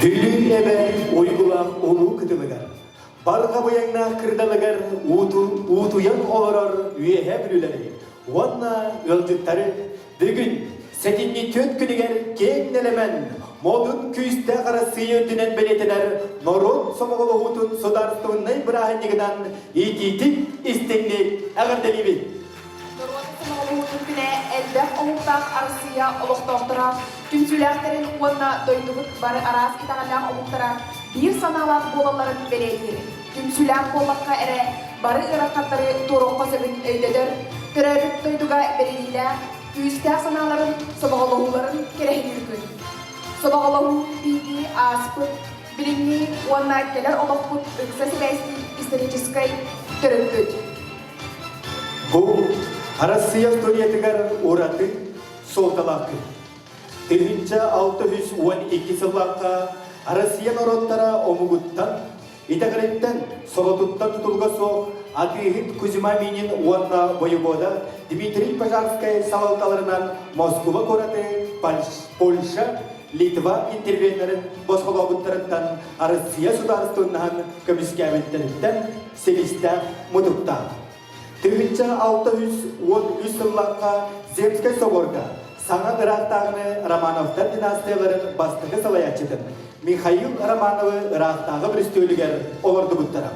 Tüylü ebe uygulak olu kıtılıgar. Barga boyangna kırdalıgar utuyan olarar üyehe bülüleri. Onna ıldıkları bir gün setinli töt günüger kengnelemen modun küyste karasıyı dünen belirtiler norun somalı hutun sodarstığının ibrahinliğinden ititik istenli ağırdelibi. Güne elde oluktak arasıya oluktaktara, tümsüleklerin uğruna doyduk barı aras itağalan oluktara bir sanalan bolaların belirtir. Tümsülek bolakka ere barı ırakatları torokka sebin öydedir. Törerlik doyduga belirliyle üstek sanaların sabağalıhuların kerehli gün. Sabağalıhu bilgi aspıt, bilimli uğruna keler olukut ıksası beysi istratejistkay törökküt. Bu Arasıya storiyetikar uğratı soltalakı. 1612 yıllarda Arasıya narodlara omuguttan, İtagaretten Solotuttan tutulga soğuk Atihit Kuzimaminin uğruna voyevoda Dmitri Pajarskaya savaltalarından Moskova koratı, Polşa, Litva intervenlerin bozgulabıtlarından Arasıya sudarstığından komiskavitlerinden Selista Muduk'tan. 1613 yıllarda Zemskay Soborga, Sana Irak'tağını Romanovlar dinastiyaların bastığı salayatçıdır. Mikhail Romanov'ı Irak'tağı bir üstülüger olurdu buttaram.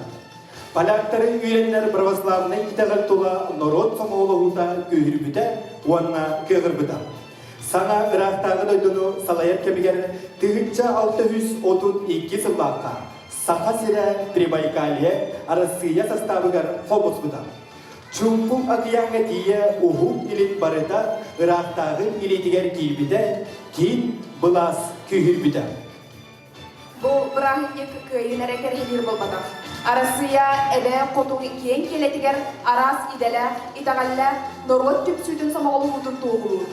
Palakları üyerenler pravoslavны itağıl tula Norod Somoğlu'da gühürbüde, ona kığırbıda. Sana Irak'tağı doydunu salayat kemiger 1632 yıllarda Sakasire Pribaykaliye Arasıya sastavıgar Hobosbuda. Çumpuk akıyanga diye uhum ilit barıda Irak'tağı ilitiger gilbide kin bılas kühürbüde. Bu bırahiye kıkıyı nereke hilir bulmadı. Arasıya ebe kotuğu kiyen keletiger aras idele itağalla norot tüpsüydün samalı hudun tuğulu.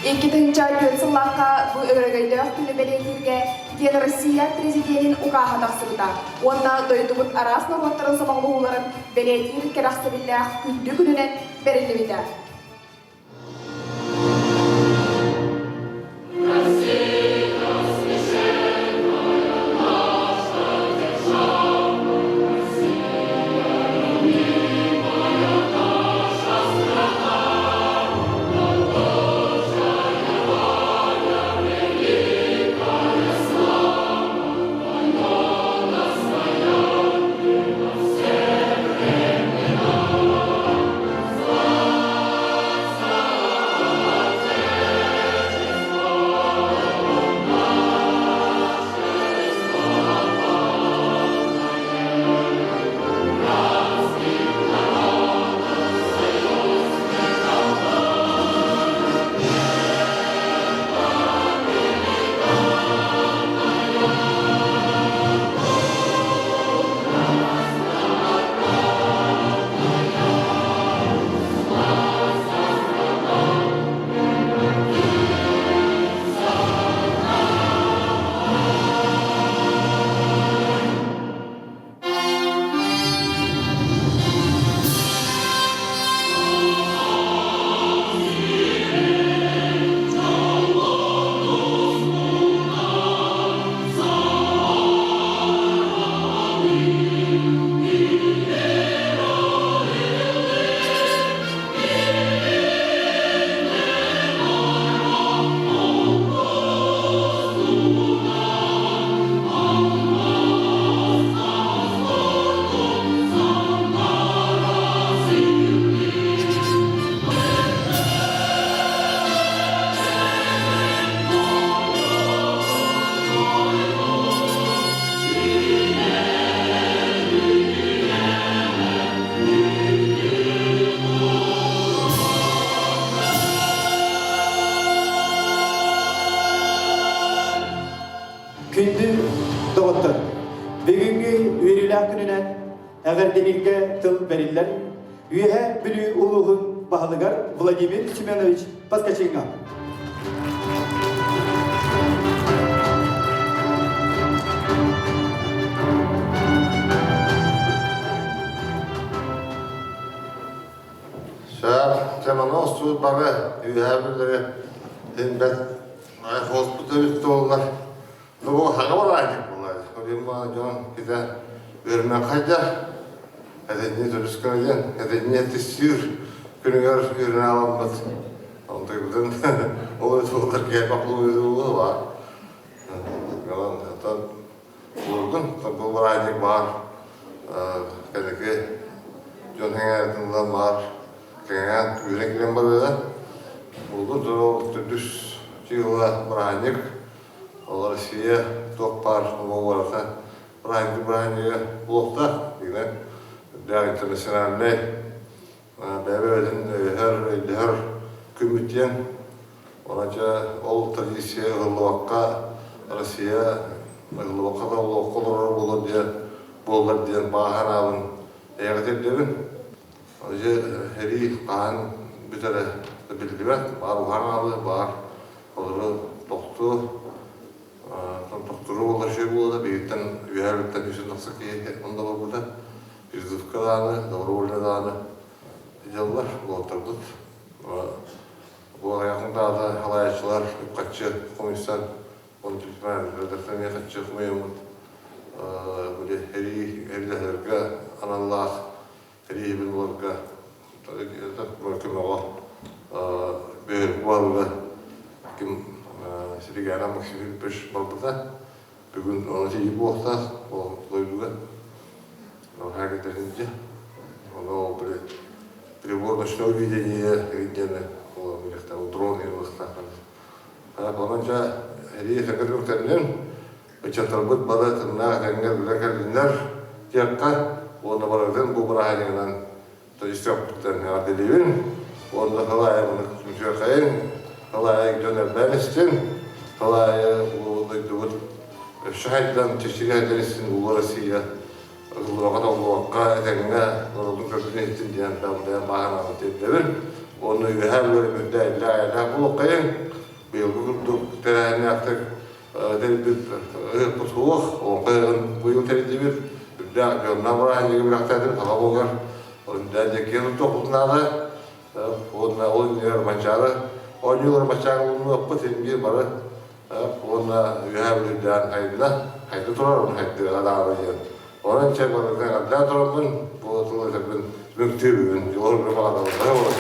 2004 yıllarda bu örgüyle tülü belirtirge diyen Rusya prezidentinin ukaha taksırda. Onda doyduğut aras norotların samalı huların belirtir kerastırıyla gündü gününen belirli Kündü doğuttur. Bugünkü üyeliler gününen eğer denilge tıl verirler, üye bülü uluğun bahalıgar Vladimir Semyonovich Paskachenko. Şahap, temana ostu baga, üye bülüleri himmet hospital dollar. Bu haga var bunlar. Olayım bana can kita verme kayda. Hadi turist kaydan, hadi niyet istiyor. Günüyor ürün alamaz. Onda giden o sorular gelip aklıma var. Yalan hatta buldum. Tabi bu aylık var. Kendiki John Henger'den var. Kengen yüreklerim var böyle. Buldum. Sonra düz yıla bıraktık. Onlar şeye topar o varsa bıraktık blokta yine daha internasyonel devletin her kümütyen onca ol tradisiye hırlıvakka Rusya hırlıvakka da okullar bulur diye bulur diye bahanalın eğerderin onca heri kan bir tane bildiler var bahanalı var onları doktor doktoru olur şey bu da birlikten üyelikten yüzün nasıl ki onda var burada bir zıfkalarını doğru oynadığını diyorlar bu oturduk. Bu yakında da halayçılar, kaççı komisyon, onu tutmayan, redaktanıya kaççı kumayımın böyle herilerge, anallah, heri bilmorga, mümkün ola bir varlığı kim size gelen maksimum bir balbada bugün onu iyi bu hafta o doyduğu o hareket edince onu böyle прибор ночного видения видели о дроне Онанча рейсәкәр үткәннән өчәтәрбит бара тына гәнгәр ләкәлләр тиякка оны барадан бу бараһаннан тоҗистәптән ярдәлевин оны халай моны күчәкәен халай җонер бәлестен халай бу дәвет шәһәтлән тишигәләрсен бу Россия Лугата лугка тәнгә лугка кабинеттен дигән тәмдә баһана тәдәвин оны яһәлләр мөддә ла булкаен быел тәрәне актык дәлбит путух он кайын быел тәрдибит да набран егә бирактадыр халабогар онда дәкән топнада онда ойнар мачары ойнар мачары уны аппатенге бары онда яһәлләр дан айда хайда торар хайда адары Onun için bu kadar durumun bu oturduğun mümkün yol bir bağlamda var.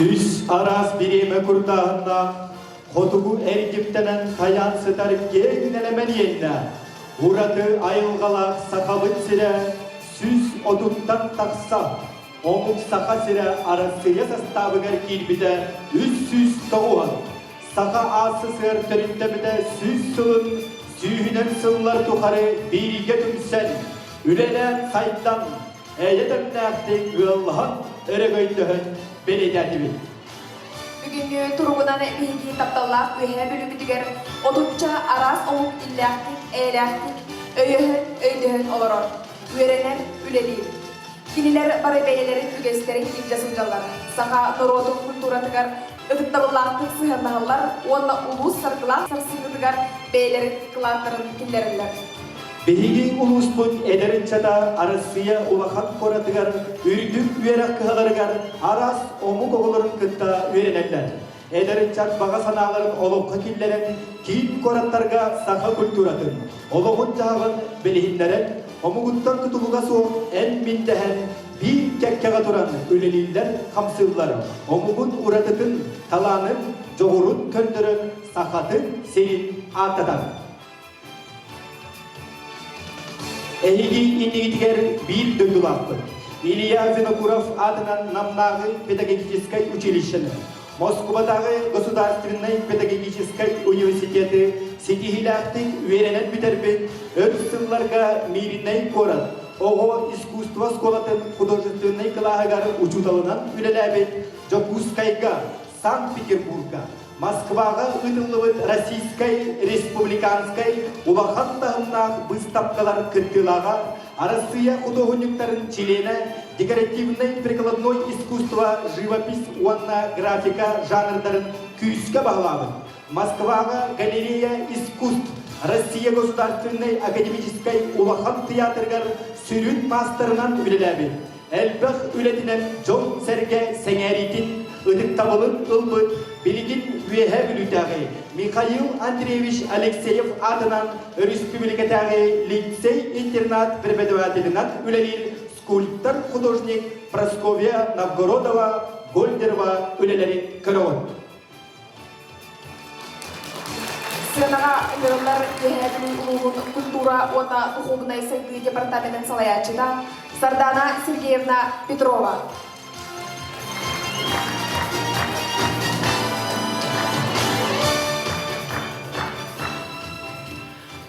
Üç aras birime kurdağında Kotugu ergiptenen tayan sıtar genelemen yenine Uğradı ayılgalak sakabıt sire Süz oduttan taksa Omuk saka sire arasıya sastavıgar kilbide Üç süz toğuan Saka ası sığır töründe bide süz sılın Sühünen sıllar tukarı birge tümsen Ülelen sayttan Eyyeden nähtik ılhan Eregöydühün belediyyatibin Bugünkü turgunan bilgi tapdallar ühe bölümü diger odunca aras omuk illahtik, eylahtik, öyühün, öydühün oloror. Üyereler üleliyim. Kiniler barabeyelerin ügesleri ilce sıncalar. Saka norodun kulturatıgar ıdıktabıllahtık sıhırnağılar, onunla ulus sarkılar sarsıngıtıgar beylerin kılanların killerirler. Behigi uluspun ederinçada arasıya ulakan koratıgar, ürdük üyerak kıhalarıgar, aras omuk oğulların kıtta üyerenekler. Ederinçat bağa sanaların olukka killerin, kiyip koratlarga saka kulturatın. Oluğun cağın belihinlerin, omuguttan kıtuluğa soğuk en mindehen, bir kekkağa duran üleliller kamsıllar. Omugun uratıtın, talanın, çoğurun köndürün, sakatın senin atadan. Ehigi innigitiger bir döndülaklı. Илья Винокуров adından namnağı педагогической училищені. Москвадағы Государственный педагогической университеті сетихилақтың веренен бітербін өрсілларға мириней корат. Ого искусство сколатын художественный кылағығары учуталынан үлеләбін Жокускайға, Санкт-Петербурга, Москваға ұтылывыт Российской Республиканской улахан тағымнақ выставкалар кіртілаға Россия художниктарын члены декоративный прикладной искусство живопись уанна графика жанрдарын күйіске бағылабын. Москваға галерея искусств Россия Государственной академической улахан театргар сүрін мастерынан үлеләбін. Әлбәқ үлетінен Джон Серге Сеңәритін ыдық табылын ылбыт білігін үйеhe білутағы Михаил Андреевич Алексеев адынан республикатағы лицей-интернат преподавателінен үлелер скульптор художник Прасковья Новгородова Гольдерова үлелерін көріғын. Сыранаға ылырылар үйеhe білу ұлығын культура ота духовной сайды департаментін салаячыда Сардана Сергеевна Петрова.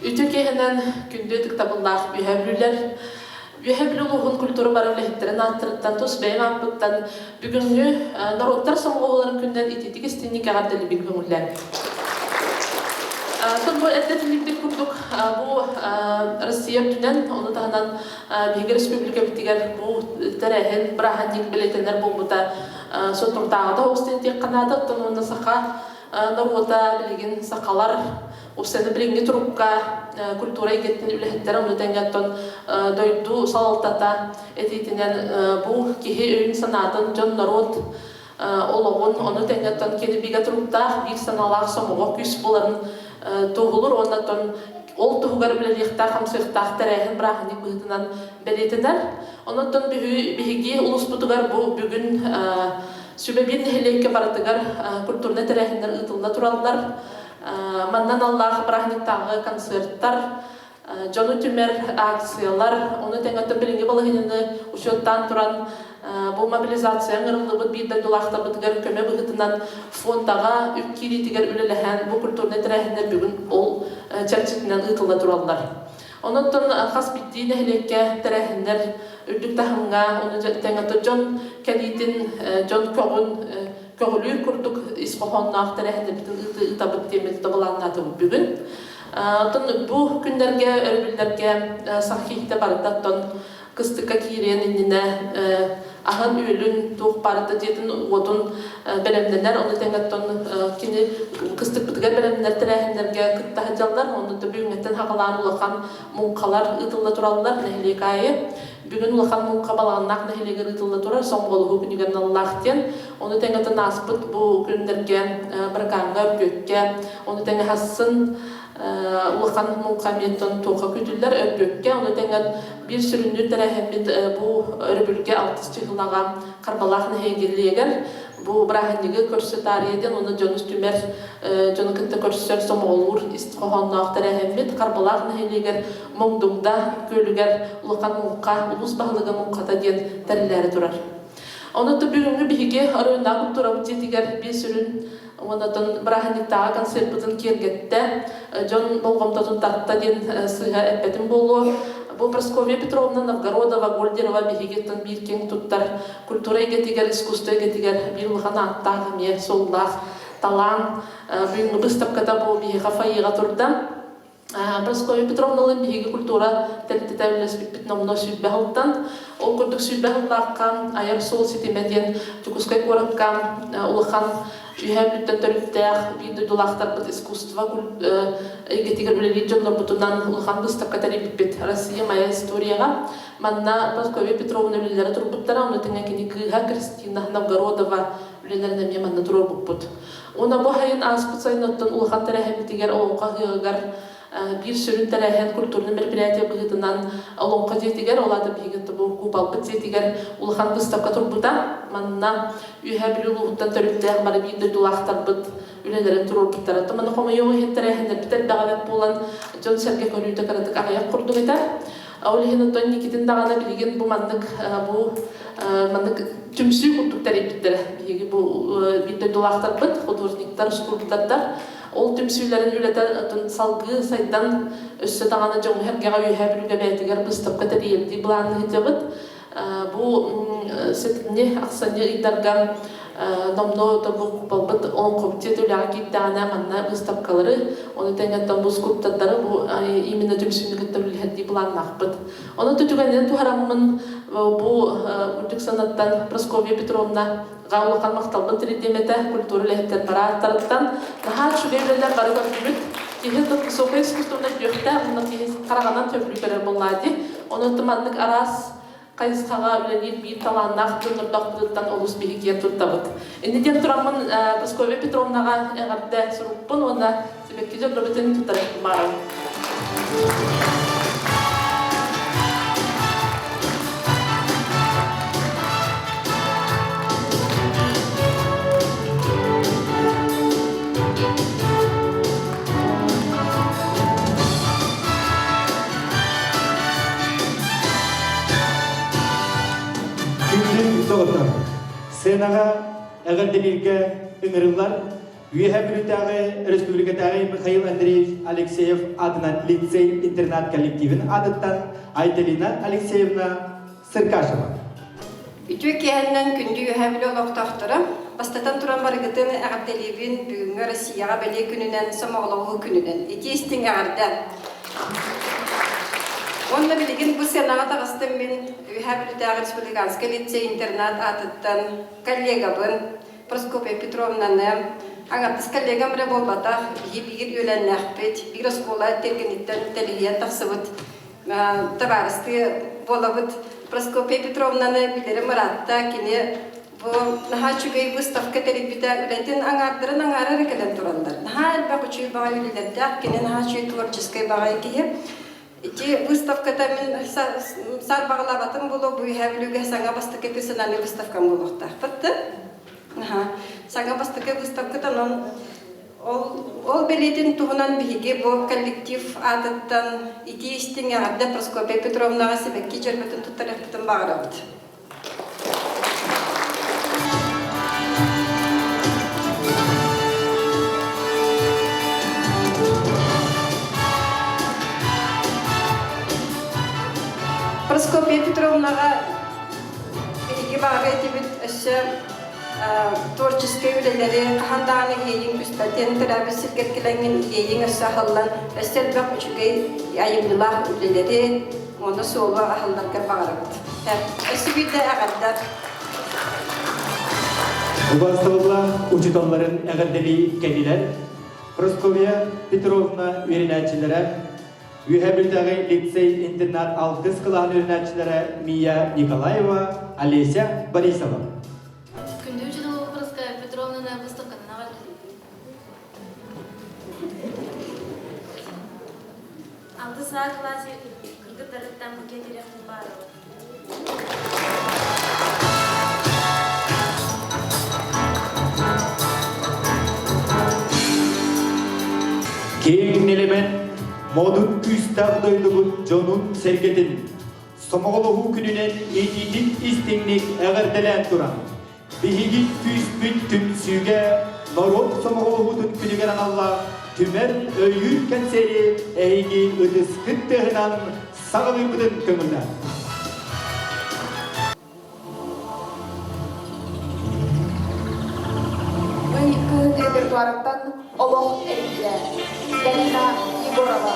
Ütükehenen kündüdük tabıllaq bühəblülər. Bühəblü uluğun kulturu barıvləhitlərin attırıttan tos bəyəm apıttan bugünkü narodlar soğuğuların kündən ititik istinlik ağardeli bir güngüller. Tüm bu etletilliklik kurduk bu Rusya dünen, onu tağından Bihge Respublika bitiger bu terehin, brahandik biletenler bu buda soturdağı da ostentik kanadı, tonunda saqa naroda bilgin saqalar Useni biringi turukka kultura egettin ülehitleri onu dengetton doydu saltata etitinen bu kihi öyün sanatın John Narod oloğun onu dengetton kedi biga turukta bir sanalaq somuğa küs buların tuğulur ondan ol tuğugar bilen yıqta hamsıqta terehin brahanik bıhtınan belirtiner. Ondan bihigi ulus butugar bu bugün sübebin heleyke baratıgar kulturne terehinler ıtılda turallar. Mandan Allah brahniktағы konsertlar, Jonu Tümer aksiyalar, onu tengatın biringi balığını uçuttan turan bu mobilizasiya ırıldıbıt bir de dolaqta bıtıgar köme bıgıtından fondağa ükkiri tigar ülelehen bu kulturne terehinler bugün ol çerçetinden ıtılda turallar. Onun ton xas bittiğine heleke terehinler ürdük tahımga, onu tengatın John Keditin, John Kogun Köğülü kurduk İskohon'naq terehinler bitin ıtabıt temeli tabalanatı bugün. Bu günlerge, örgüllerge sahihte barıdatton kıstıka kireyen inine ahın üylün tuğ barıda jetin odun belemdenler, onu tengatton kini kıstık bıtıgar belemdenler terehinlerge kıtta hıcallar, onu da büyüngetten haqalan ulaqan munqalar ıtılda turallar nehilikayı. Bugün ulaqan munqa balağınaq nehileger ıtılda turar, son bolu günügen Allah'ten. Onu tengatton nasbıt bu günlerge bırakanga, öpökke, onu tengat hassın ulaqan munqamiyetten tuğa küdüller öpökke, onu tengat bir sürünür terehinmit bu örbülge altız çıhılağa karbalaq nehigerliyeger. бу браханниге көрсө тарыйден оны жонус түмер жонукынта көрсөр сомолур истихонноохтар эхеммит карбалаах нахилигер моңдуңда көлүгер улахан муңка улус баһылыга муңката диен тәриләре турар. Оноту бүгүнгү биһиге арыйнагы турабы жетигер бир сүрүн онотон браханниктага концертбытын кергетте жон болгомтотун татта диен сыйга эппетин болуу. Бу Прасковья Петровна Новгородова, Гольдерова биһигеттен бир кең туттар культура эгетигер, искусство эгетигер бир улахан аттагы ме соллах талан бүгүнгү выставкада бу биһига файыга турда. Прасковья Петровналын биһиги культура тәлтетәвлес бит номно сүббәһылтан ол курдук сүббәһыллаккан аяр сол ситемеден тукускай кораккан улахан Үһәбүттен төрүттәх бир дулахтар бит искусство эгетигер үлели жонлор бутунан улахан выставка тарибит Россия моя историяга манна Прасковья Петровна үлеләре турбуттара аны теңекини кыга Кристина Новгородова үлеләренә ме манна турбут. Она бу хайын аспыцайнаттан улахан тарихибитигер олонка хыгар бир сүрүн тарихин культурный мероприятие быгытынан олонка жетигер олады бигетте бу купалбыт жетигер улахан выставка турбута манна Үһәбүлүлуттан төрүттәх бары бир дулахтар бит үлеләрен турбуттара. Таманы хома йоң хеттерәһендә битер дагы булган Жон Сергей Колюта каратык аяк курдук итә. Аулыгын тон никитин дагана билген бу мандык түмсү курдук тарихиттер. Биги бу бир дулахтар бит художниктар скульпторлар ол түмсүләрен үләтә салгы сайдан өссө дагана жон хергәгә Үһәбүлүгә бәйтигер быстыпка тарихи планны хитебит. Бу сетне аксаны идарган номно табу купалбыт он комитет үләгә киттәгәнә манна выставкалары оны тәңгәттән бу скульпторлары бу именно түмсүнүгә тәмләһәди планнахбыт. Аны түгәннән туһараммын бу мультик санаттан Прасковья Петровна гаулыкан макталбын тиридемете культура лехтер бараттардан наһа шүгәйләр бары көрүбүт. Тиһе высокое искусствоны җөхтә, уны тиһе караганнан төплүкәләр буллады. Оны тыманлык арас кайсыга үләнир бир таланнак турдактан олус бигия туттабыт. Инде ден турамын Прасковья Петровнага ягатта суруппун, оны себекке жөбөтен туттар бара. Сенага әгәрделерге үңірілер, Үһәбүлүтәге Республикатағы Михаил Андреевич Алексеев адынан лицей-интернат коллективін адыттан Айталина Алексеевна Сыркашева. Үтү кәһәннән күндү Үһәбүлү олоқтақтыры, бастатан туран баргытын әгәрделерін бүгінгі Россияға бәле күнінен, самоғылығы күнінен, етестің әгәрден. Онна билигин бу сенага тагыстым мен Үһәбүлүтәге Республиканский лицей-интернат адыттан коллегабын Прасковья Петровнаны аңартыс коллегам болбата бигир өленнәхпет, бир школа тергениттен телеген тахсыбыт табарысты болабыт. Прасковья Петровнаны билери Маратта кине бу наха чүгей выставка телебита үлетен аңардырын аңары рекелен туралдар. Наха бакучуй бага үлелердәк кине наха чүгей творческий бага кие. Ити выставкада мен сар баглабатын болу бу Үһәбүлүгә саңа бастыкы персональный выставкам болукта. Патты? Саңа бастыкы выставкадан ол белетин туһунан биһиге бу коллектив атыттан ити истиң ягда Прасковья Петровнага себекки жербетин туттарыктын багырабыт. Прасковья Петровнага биһиге багы этибит өссө творческий үлелери ханданы ейин үстәтен терабис сиркеткеленген ейин өссахаллан өссәлбәк үчүгей айымлылар үлелери оны солу ахалларга багырабыт. Өссүбүдә агаддар. Убастылла учитонларын әгәрдели кәдиләр Прасковья Петровна үйренәчеләре Үһәбүлүтәге лицей-интернат алгыс кылган үйренәчеләре Мия Николаева, Олеся Борисова. Saat klasi kırgıtlarından bu gecede kumbar Kengelemen modun küstağdoyluğun Jonun sergetin Somoğluğu gününen etitik istinlik eğerdelen duran. Bihigi küspüt tümsüge Norok Somoğluğu'nun günügeren Allah tümer öyül kenseri eğigi ıdıskıt dağınan sağlıbıdın kömürler. Ый репертуарыттан олох эрикке. Галина Егорова.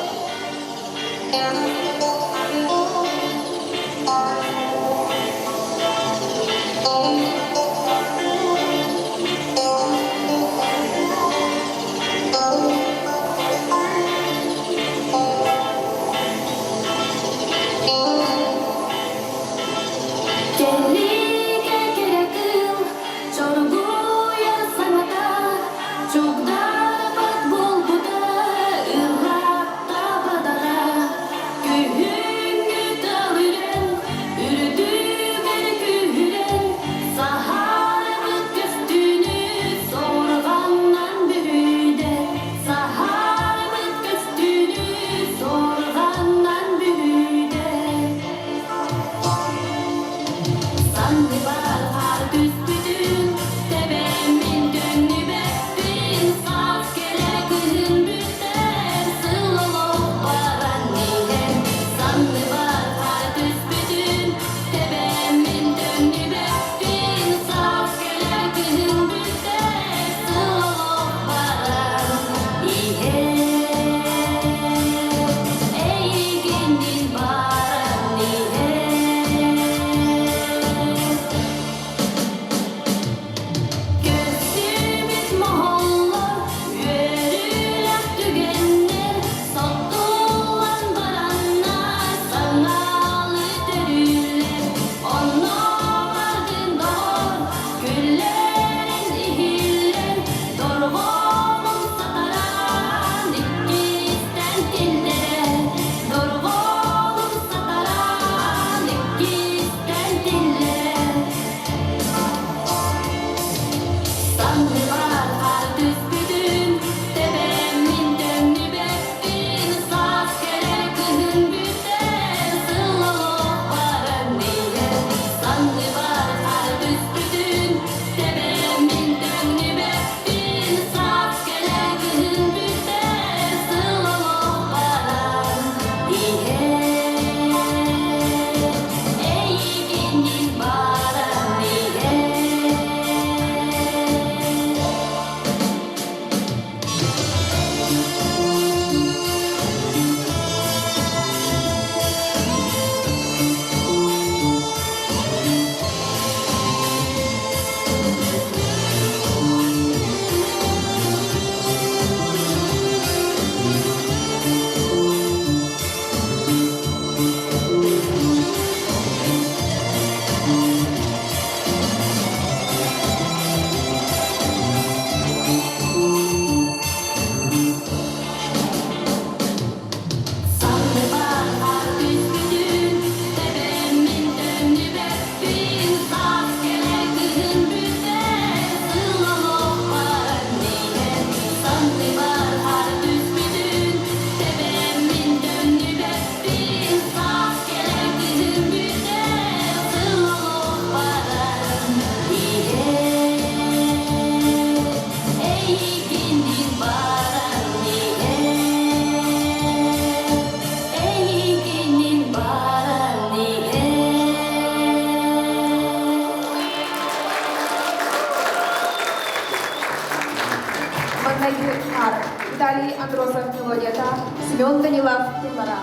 Виталий Андросов мелодията, Семен Данилов тыллара,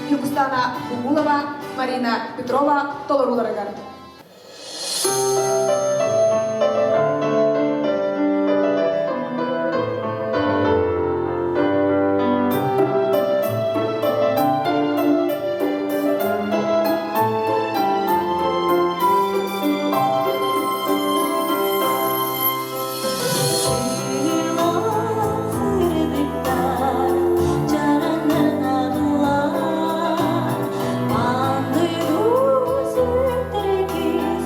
Югустана Бугулова, Марина Петрова толоруларыгар. Андый рузы трегиз,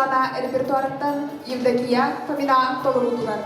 Светлана репертуарыттан Евдокия Фомина толырудулар.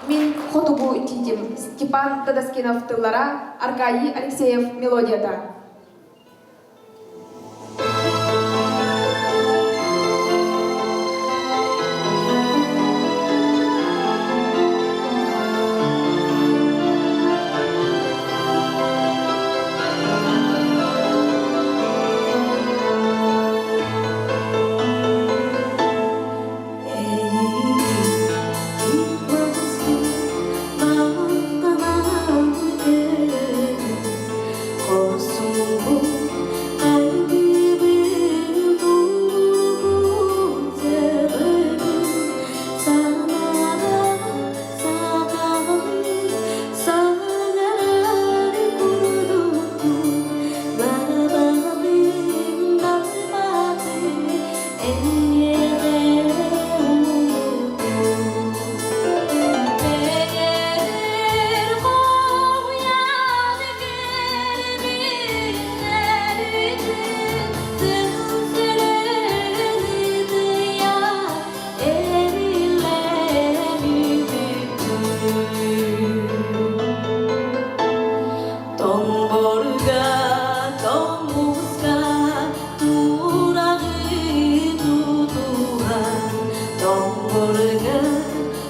Min Хотубу Титим, Степан Тадаскинов тыллара, Аркадий Алексеев мелодията.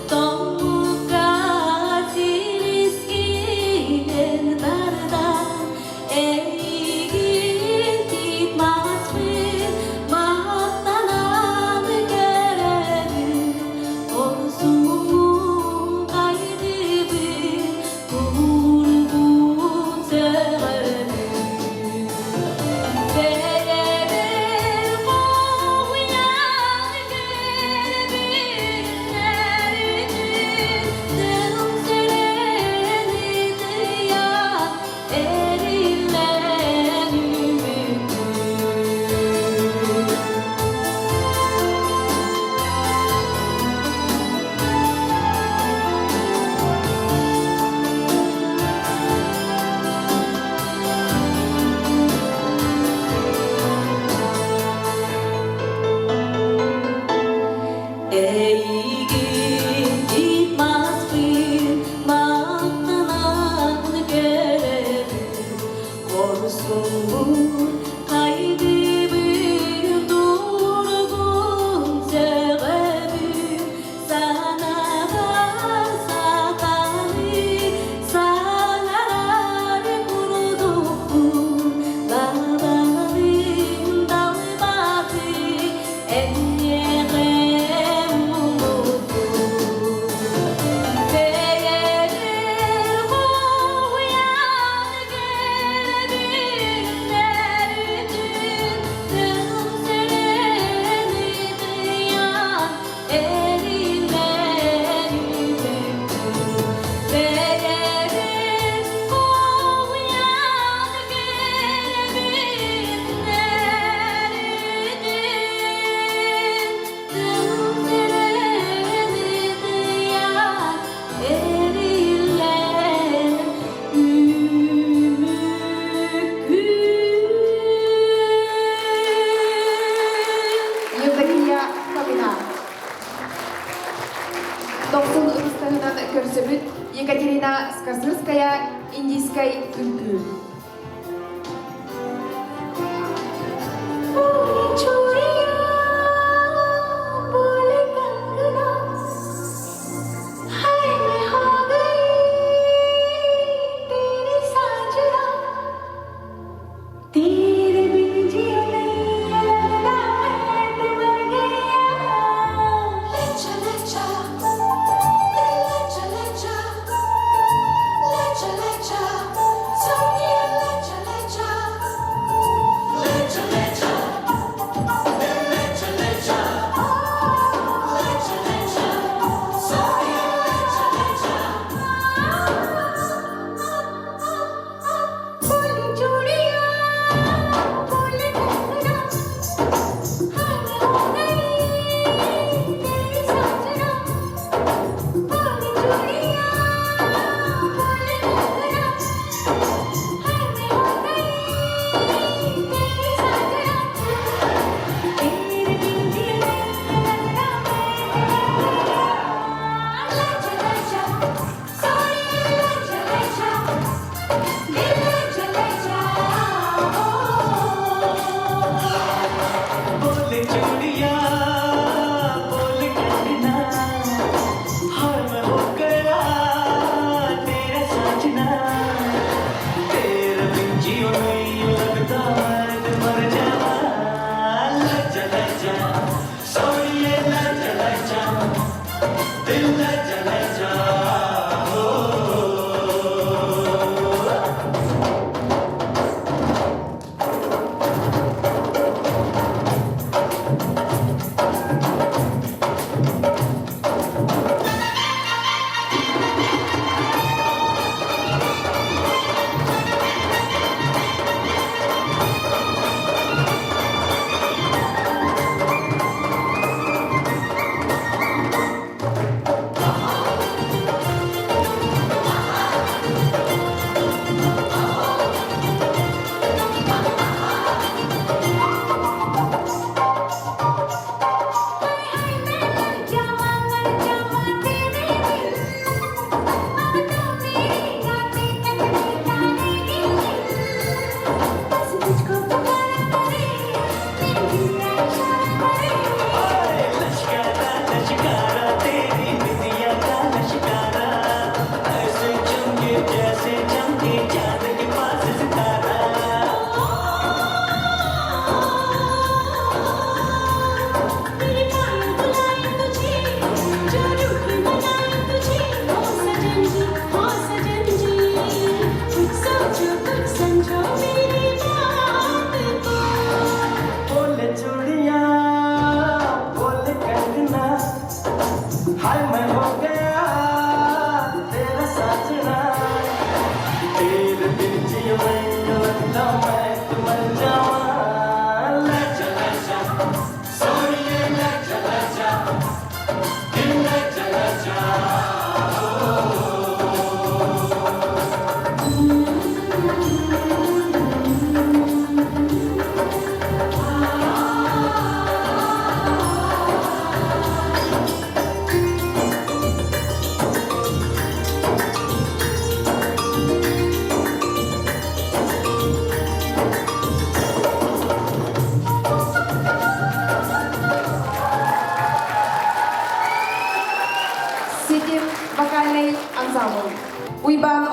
Tombuka siriski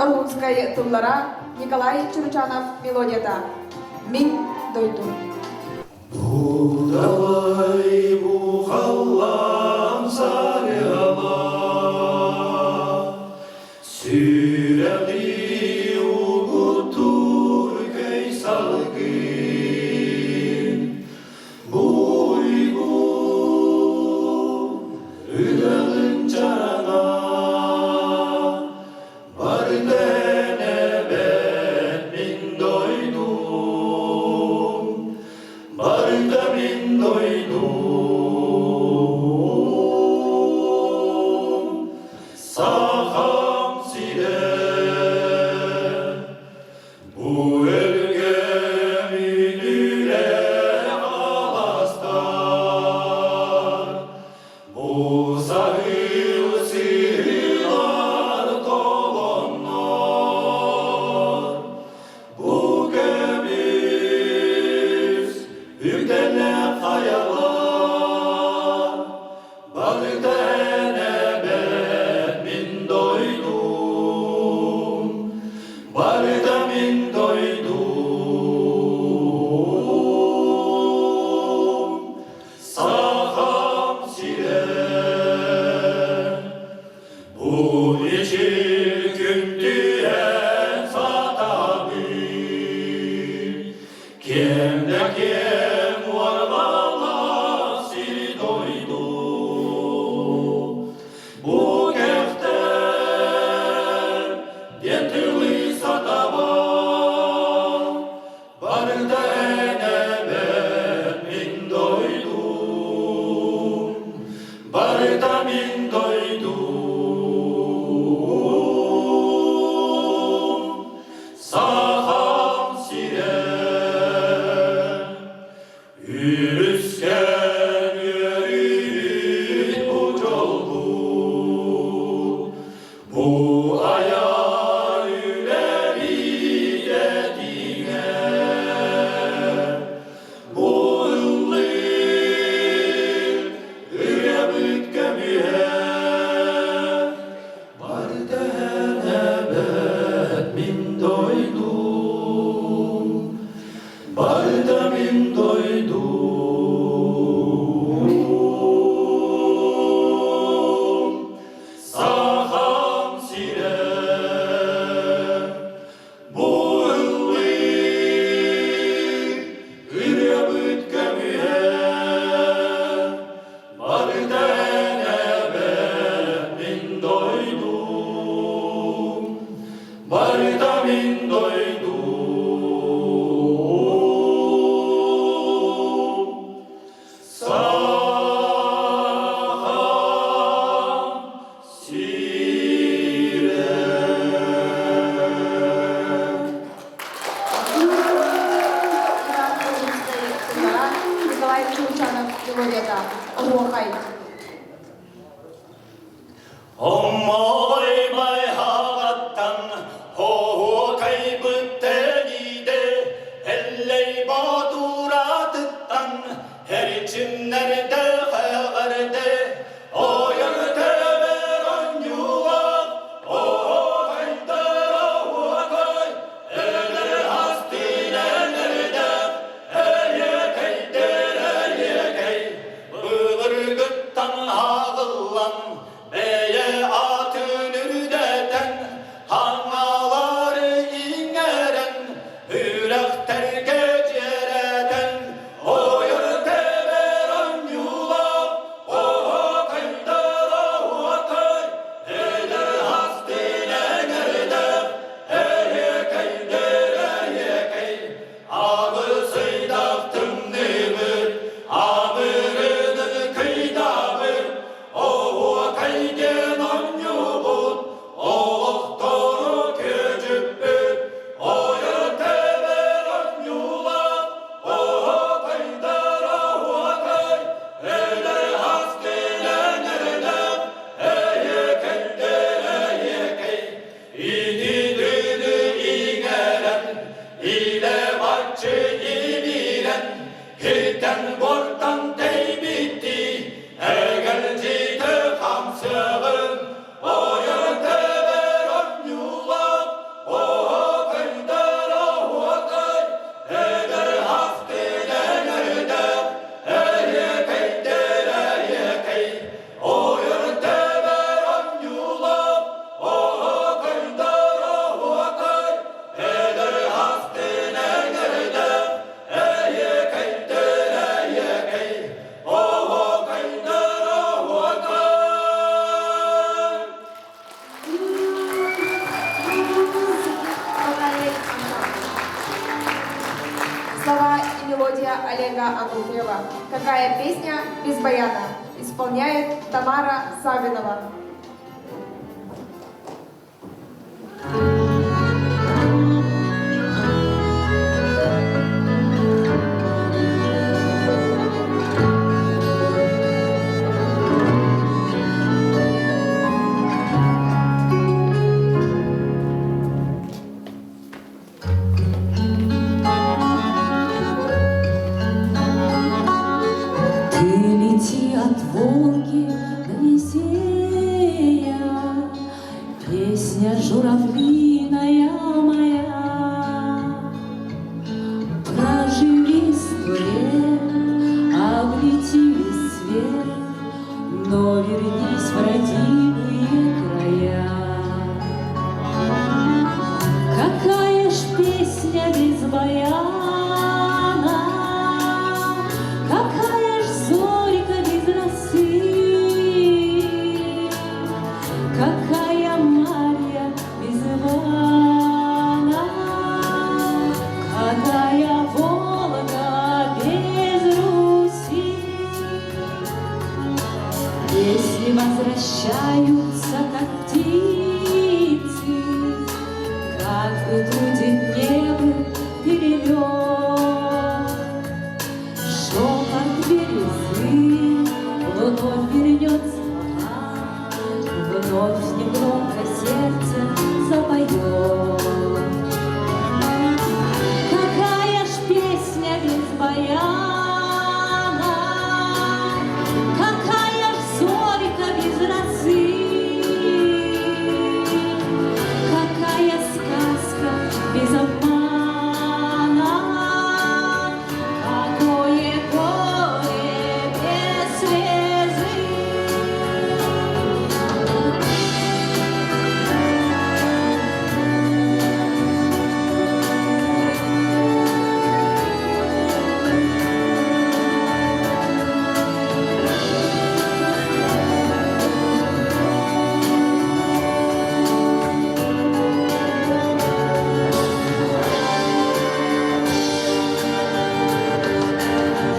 Оргунская тыллара Николай Чурчанов мелодияда. Мин дойду. Будалай бухаллам сарыала, сүйрәди угутур кейсалгын, буйгу үләгін чарана, барден әбәт мин дойдум, barda min doydum, saham sile, bu ölgemin üle alastar, bu sahil sihirlar dolonlar, bu gemiz Yüklene kayalar, bağda nebet min doydum, bağda min doydum, saham sile, bu içil küntüyen satabı, kimde kim var valla siri doydu, bu kefter diyetli sataba, barda enebet min doydum, barda min doydum, saham sire. Yürüsken yürüyün bu yolgu, bu ayar yüleri dediğine, bu ıllı ürebit gemiye, barden ebed min doydum, barda min doydum, saham sire, bu ıllı ürebit gemiye, barden ebed min doydum, barda min doydum, saham sire. Николай Чурчанов мелодияда. Оргункай. Ommoy bay hagattan ho kaybıttenide elley baduratıttan her içimlerde hayalerde o yerde veran yuvak o kaydara o kay ele hastinelerde eye kaydere eye kay bıgırgıttan hağıllan beye atın ürdeten hanaları ingeren hülakter gecereden o yurte veren yulak o kaydara o kay ele hastine nerede eye kaydere eye kay ağır sıydaktım demir ağırını kıydabır o kayden on yubut o doktoru köcübbüt o yurte veren yulak o kaydara o kay ele hastine nerede eye kaydere eye kay İdi dünü ingeren ile bakçı ibiren hitten bortan teybitti egelci de kamsığın o yurte veren yulak мелодия Олега Ануфриева. Какая песня без баяна? Исполняет Тамара Савинова. От Волги до Енисея, песня журавлиная моя. Проживи 100 лет, облети весь свет, но вернись в родимые края. Какая ж песня без баяна, какая ж зорька без росы, какая Марья без Ивана, какая Волга без Руси. Песни возвращаются, как птицы, как вытрудит небо перелет. Шепот березы вновь вернется, вновь негромко сердце запоет. Какая ж песня без баяна, какая ж зорька без росы, какая сказка без обмана, какое горе без слезы.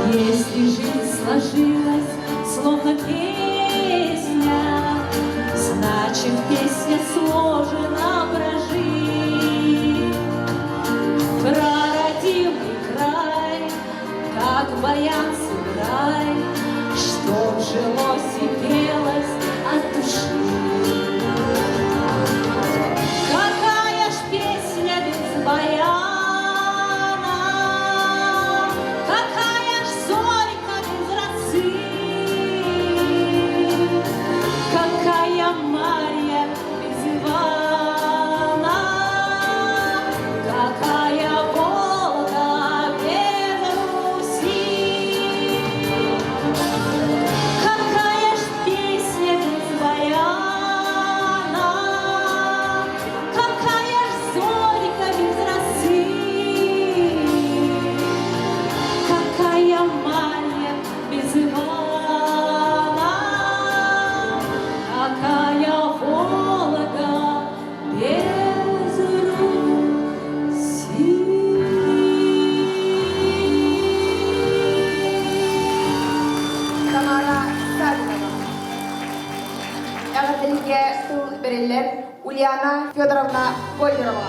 Если жизнь сложилась, словно песня, значит, песня сложена про жизнь. Про родимый край, как баян сыграй, чтоб жилось и пелось от души. Какая ж песня без баяна, какая ж зорька без росы, какая Марья без Ивана, какая Волга без Руси. Какая ж песня без баяна, какая ж зорька без росы, какая Марья без Ивана, какая Волга без Руси. Тамара Савинова. Әғәтелге сыл берелер Ульяна Федоровна Болдырова.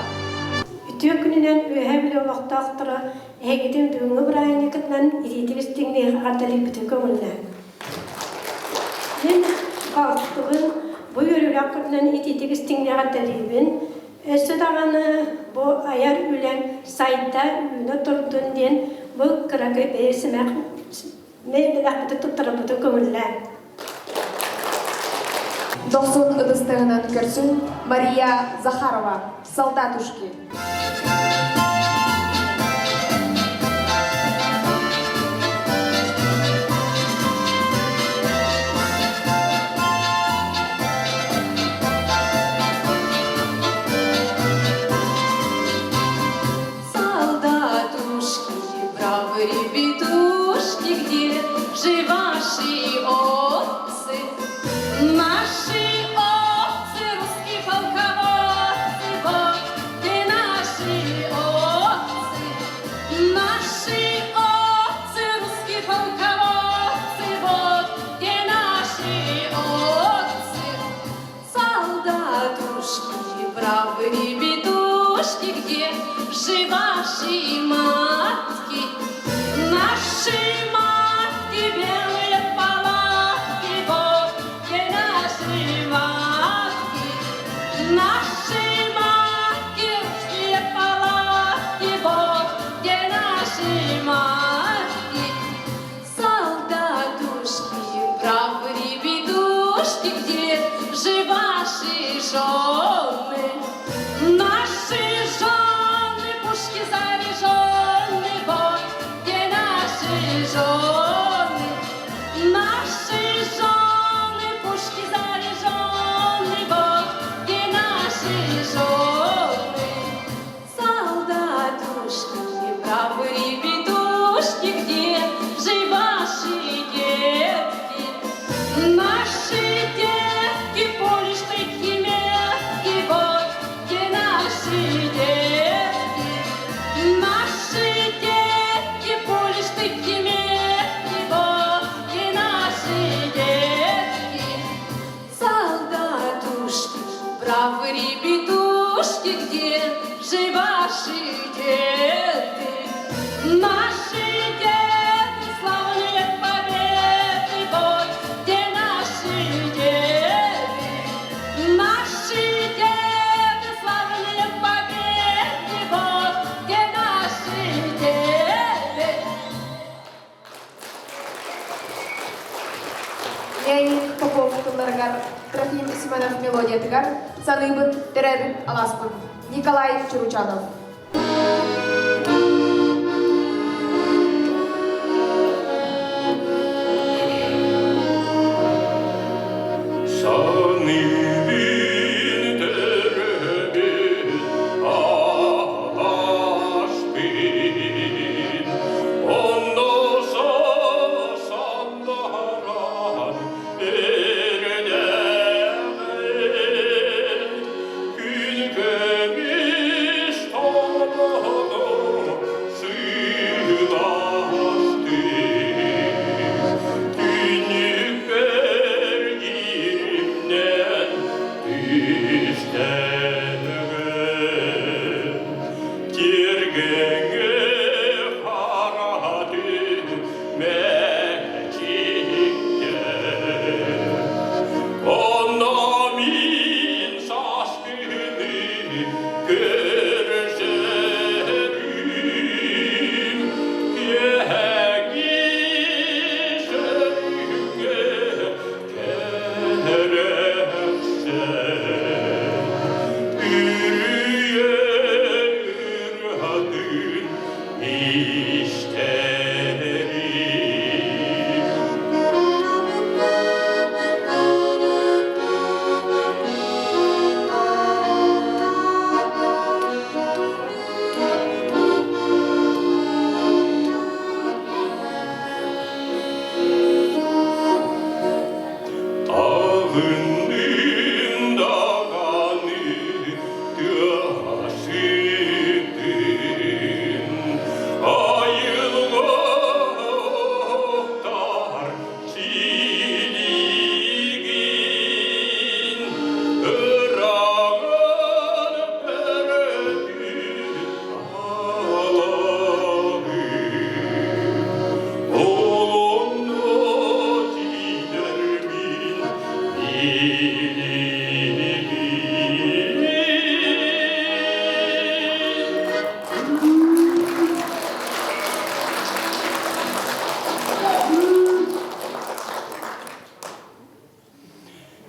Ütüyor gününden öhe bile vakti aktıra, hegidin düğünü bırayın yıkıtlan, izlediğiniz dinleyin artalık bütün kömürler. Ben kalktığın bu yörüyle akıtlan izlediğiniz dinleyin artalığın, ösü dağını bu ayar ülen sayda üne turduğun diyen bu kırakı beyesimek meybilak bütün tutturan bütün kömürler. Досын ыдыстығынан көрсін Мария Захарова, солдатушки. Солдатушки, бравые ребятушки, где же ваши отцы? Наши отцы, русские полководцы, вот и наши отцы, ваши матки, наши матки, белые палатки, вот где наши матки, наши матки, русские палатки, вот где наши матки, солдатушки, бравые ребятушки, где же ваши жены? Наши жены, пушки заряжены, вот где наши жены. Наши жены, пушки заряжены, вот где наши жены. Солдатушки, бравые ребятушки, где же ваши детки? Наши детки, полишь-таки метки, вот где наши детки. Наши детки, полишь-таки метки, вот где наши детки. Солдатушки, бравые ребятушки, где же ваши деды? Наши деды, славные победы, вот где наши деды? Наши деды, славные победы, вот где наши деды? Леонид Попов кылларыгар, Трофим Симонов мелодиятыгар, Саныбын, Теребин, Аласпын, Николай Чуручанов.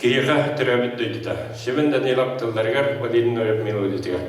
Киеха терабит дойдута. Шевенден елаптылдаргар валин нояб мелодитига.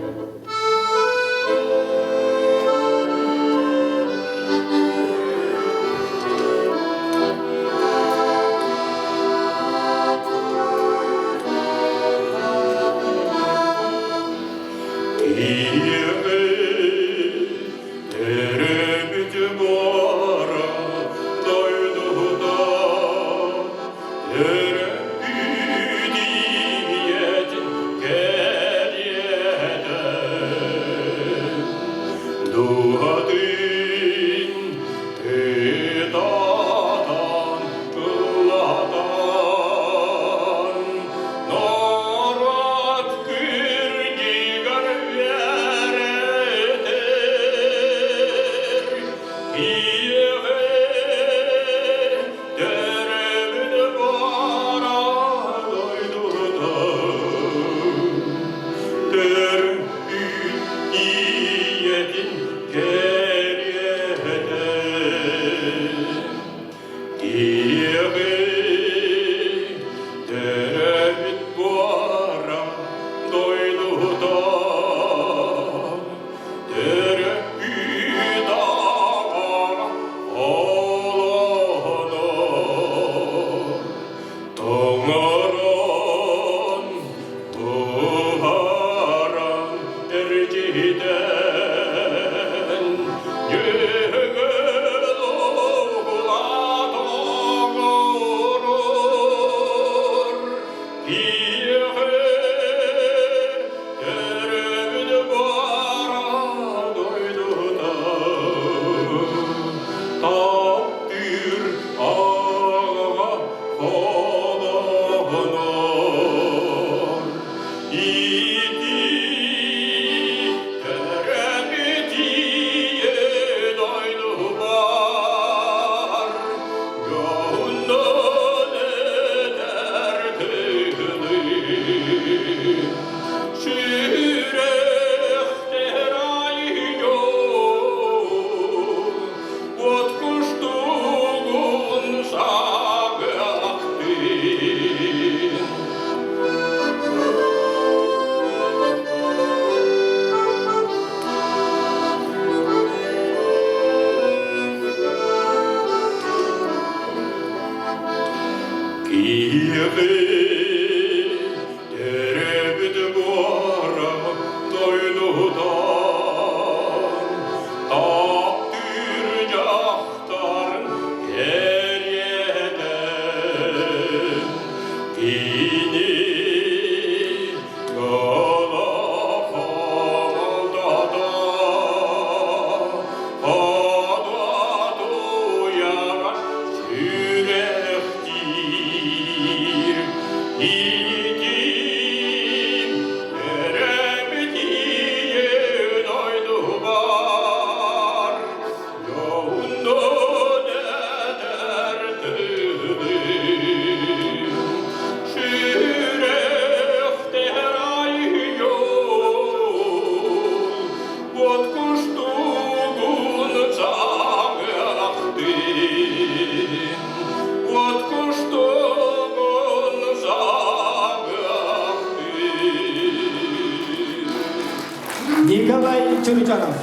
Николай Чурчанов.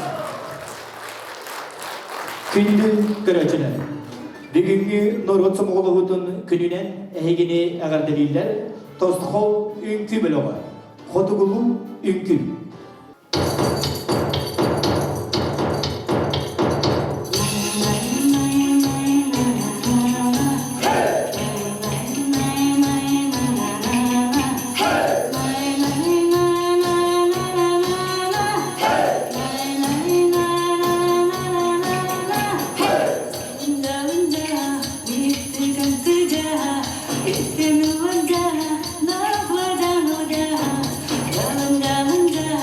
Күнді көрәчілер. Бүгінгі Нұрғыт Сұмғылығыдың күнінен әйгені әғарделейлер Тостықол үнкі біліғі. Қотығылу үнкі. Galang galang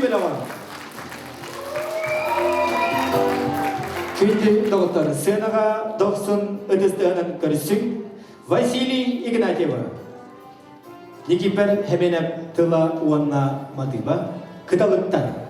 Шевелева. Күйті доғыттар сценаға 90 ыдыстығынан көрісің Василий Игнатьева. Никипер Хеменеп Тыла Уанна Матыба. Кыталыктар.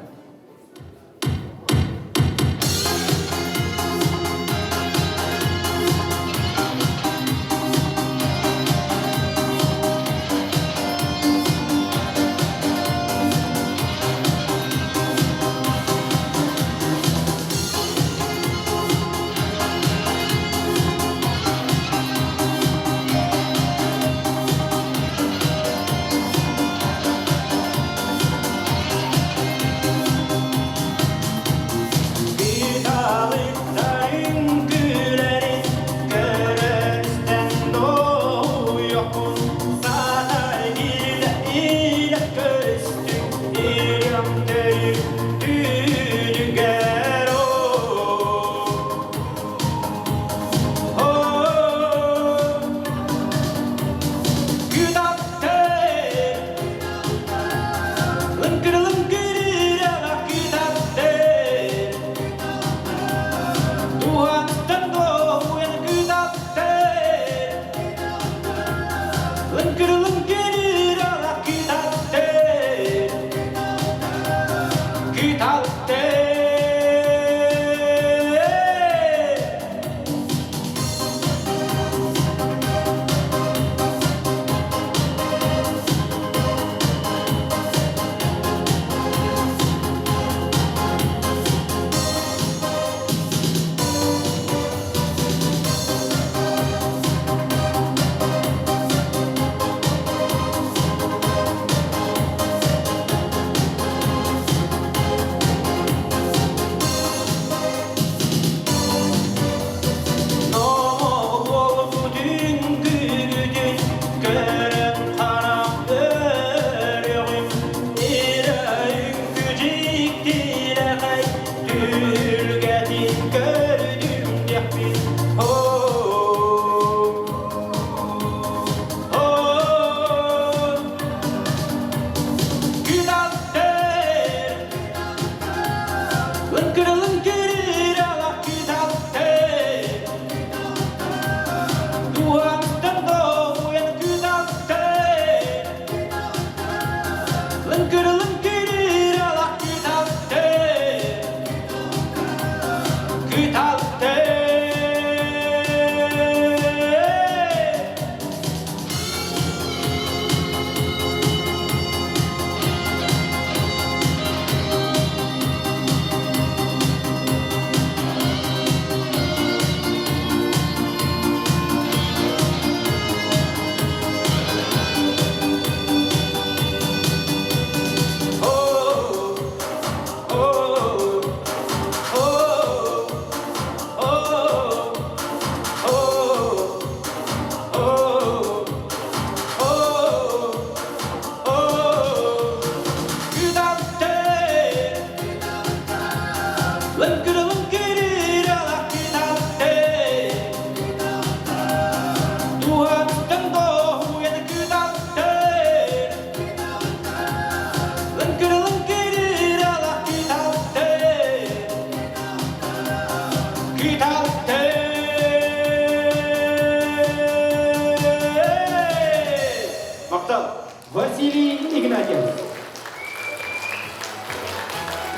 Василий Игнатьев.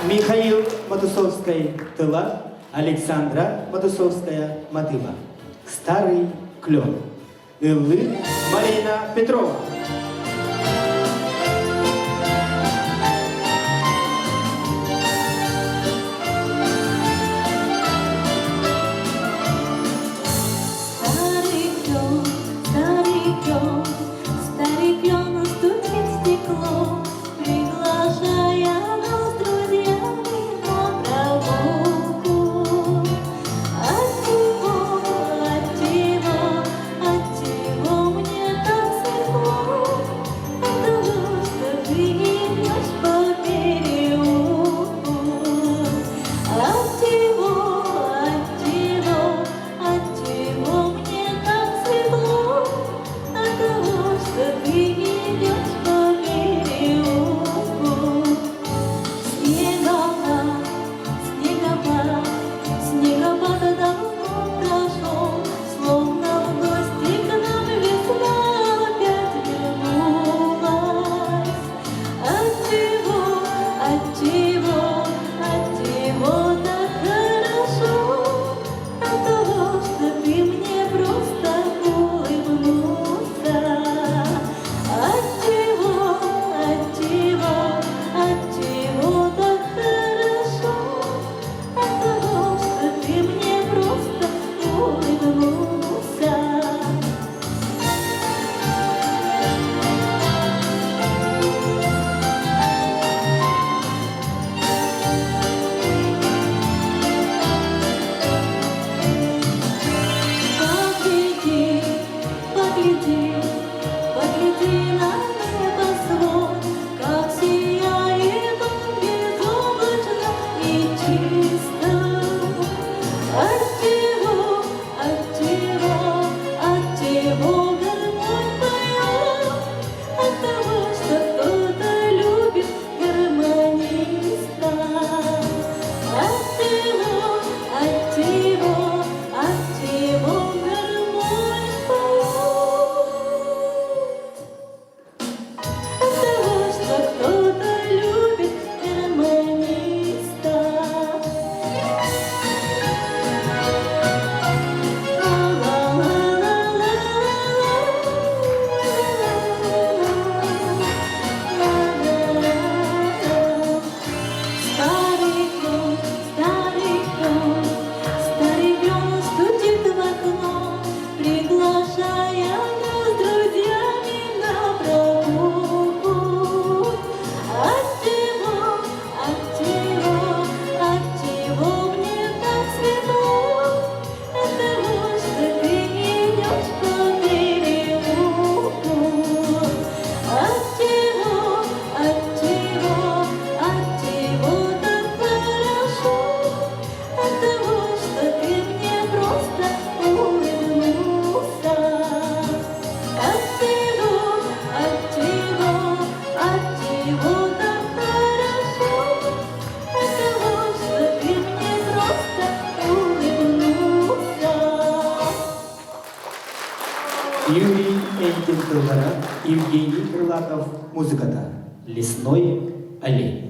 Михаил Матусовская тыла, Александра Матусовская мотыла. Старый клен. Илы Марина Петрова. От него мне так светло. Юрий Эйдентылдара, Евгений Крылатов, музыката «Лесной олень».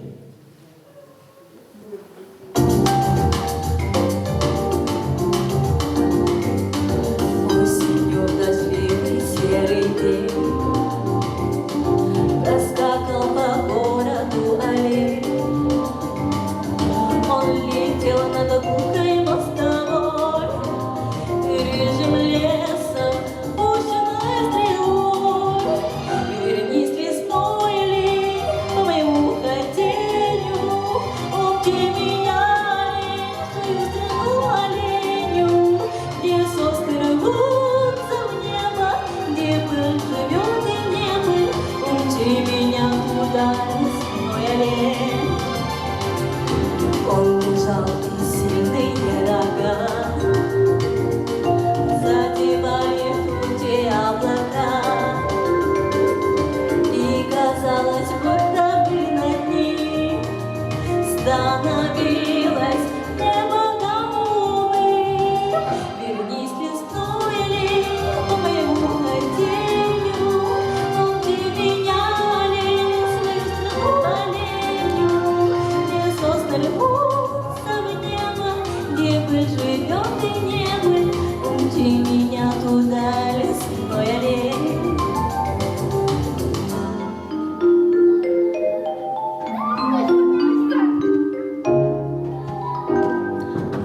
Осенью дождливый серый день проскакал по городу олень. Он летел над бухтой мостовой, рыжим лесом, пущенной стрелой. Вернись, лесной олень, по моему хотению, умти меня, свою страну оленю, где сосны рвутся в небо, где пыль живет и не пыль, умти меня туда, лесной олень. Он бежал и сильные рога задевали тучи облака, и казалось, будто бы над ним становилось небо голубым. Вернись, лесной олень, по моему хотению, умти меня, олень, свою страну оленю, где сосны рвутся в небо, где пыль живет и не пыль, умти меня туда, лесной олень.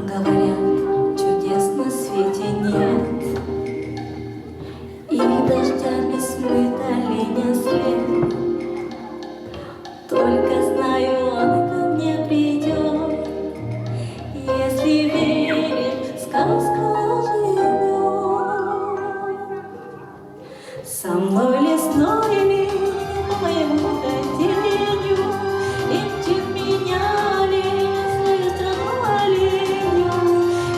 Говорят, чудес на свете нет, и дождями смыт оленя след. Только знаю, он ко мне придет, если верить в сказку живет. Со мной лесной олень, по моему хотению, и мчит меня олень, свою страну оленю,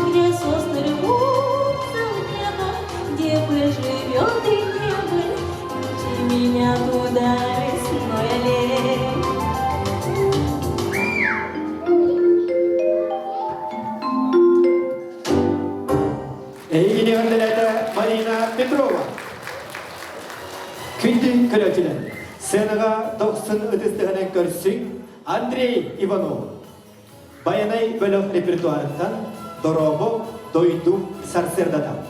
где сосны рвутся в небо, где пыль живет и не пыль, мчи меня туда, лесной олень. Эйгине öndelerde Marina Petrova. Күнді көрәтілін. Сенаға 90 өтістігінен көрсің Андрей Иванов. Баянай бөлік репертуарыттан Доробо Дойду Сарсердатам.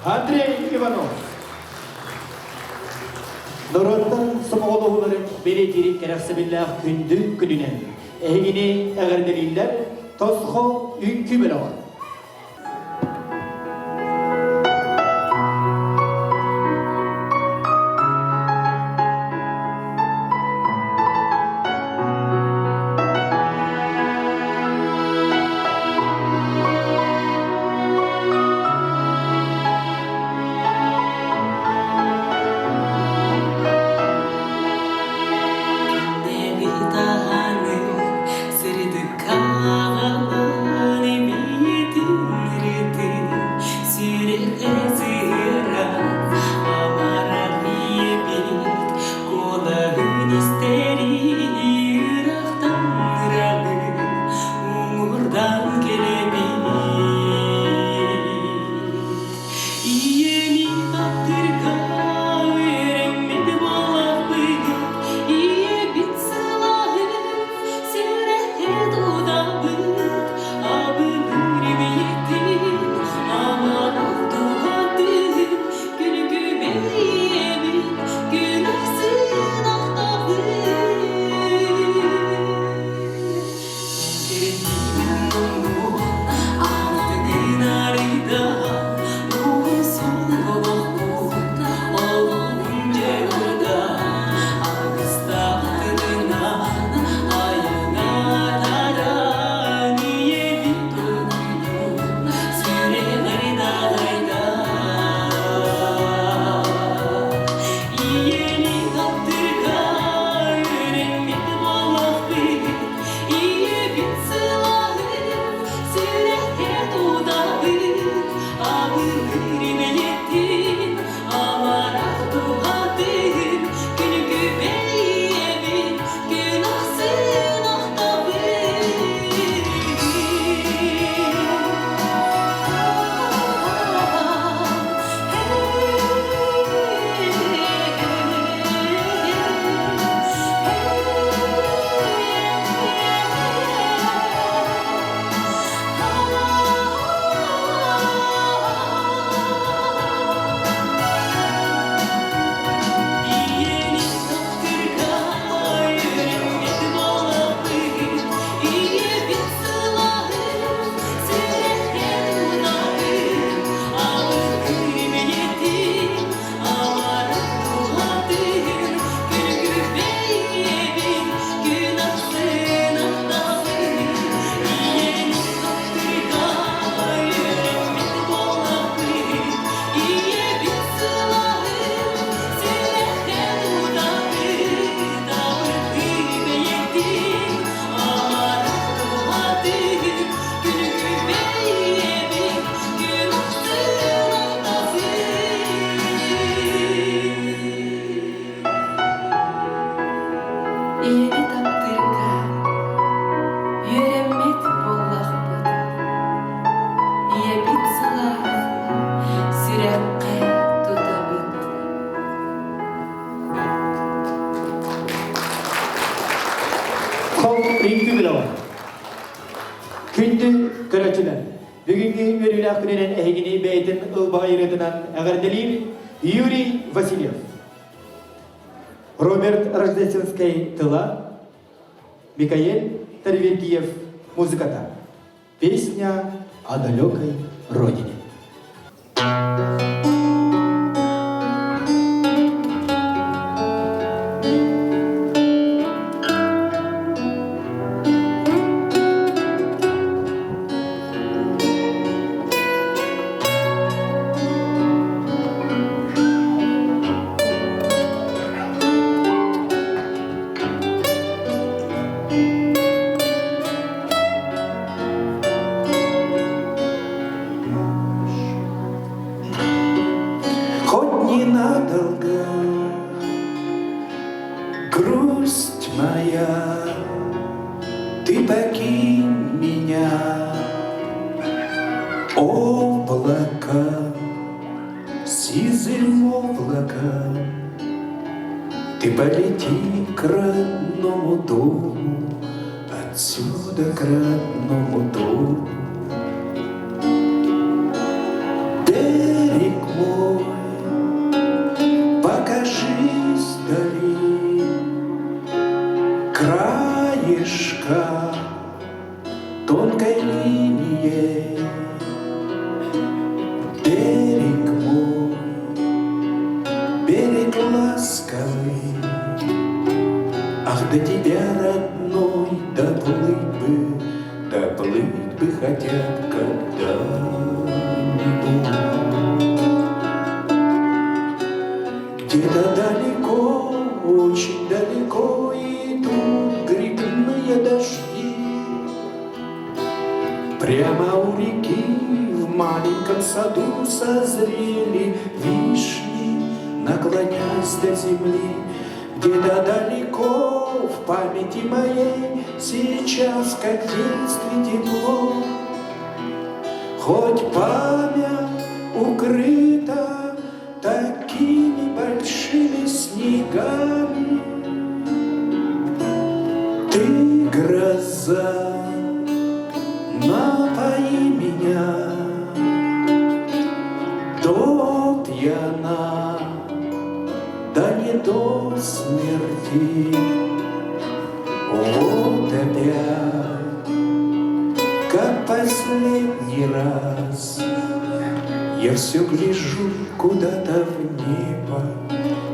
Андрей Иванов. Дороттан сомоголугуларын беретирик керексебиллах күндү күнүнен. Эгини эгерделилер тосхо үңкү белоға. Күнді көрәтшілер. Бүгінгі өрілі күнінен әйгіне бәйтін ұлбағайырыдынан әғарделер Юрий Васильев. Роберт Рождественский тыла, Микаэль Тарвергиев музыката. Песня о далекой родине. ты покинь меня, облако, сизым облаком, ты полети к родному дому, отсюда к родному дому. Берег мой, покажись вдали, краешка тонкой линией. Берег мой, берег ласковый, ах, до тебя, родной, доплыть бы хотят когда-нибудь. Где-то далеко, очень далеко идут грибные дожди. Прямо у реки в маленьком саду созрели вишни, наклоняясь до земли. Где-то далеко в памяти моей сейчас, как в детстве, тепло. Хоть память укрыта такими большими снегами, ты, гроза, напои меня до пьяна, да не до смерти. Вот опять, как последний раз, я все гляжу куда-то в небо,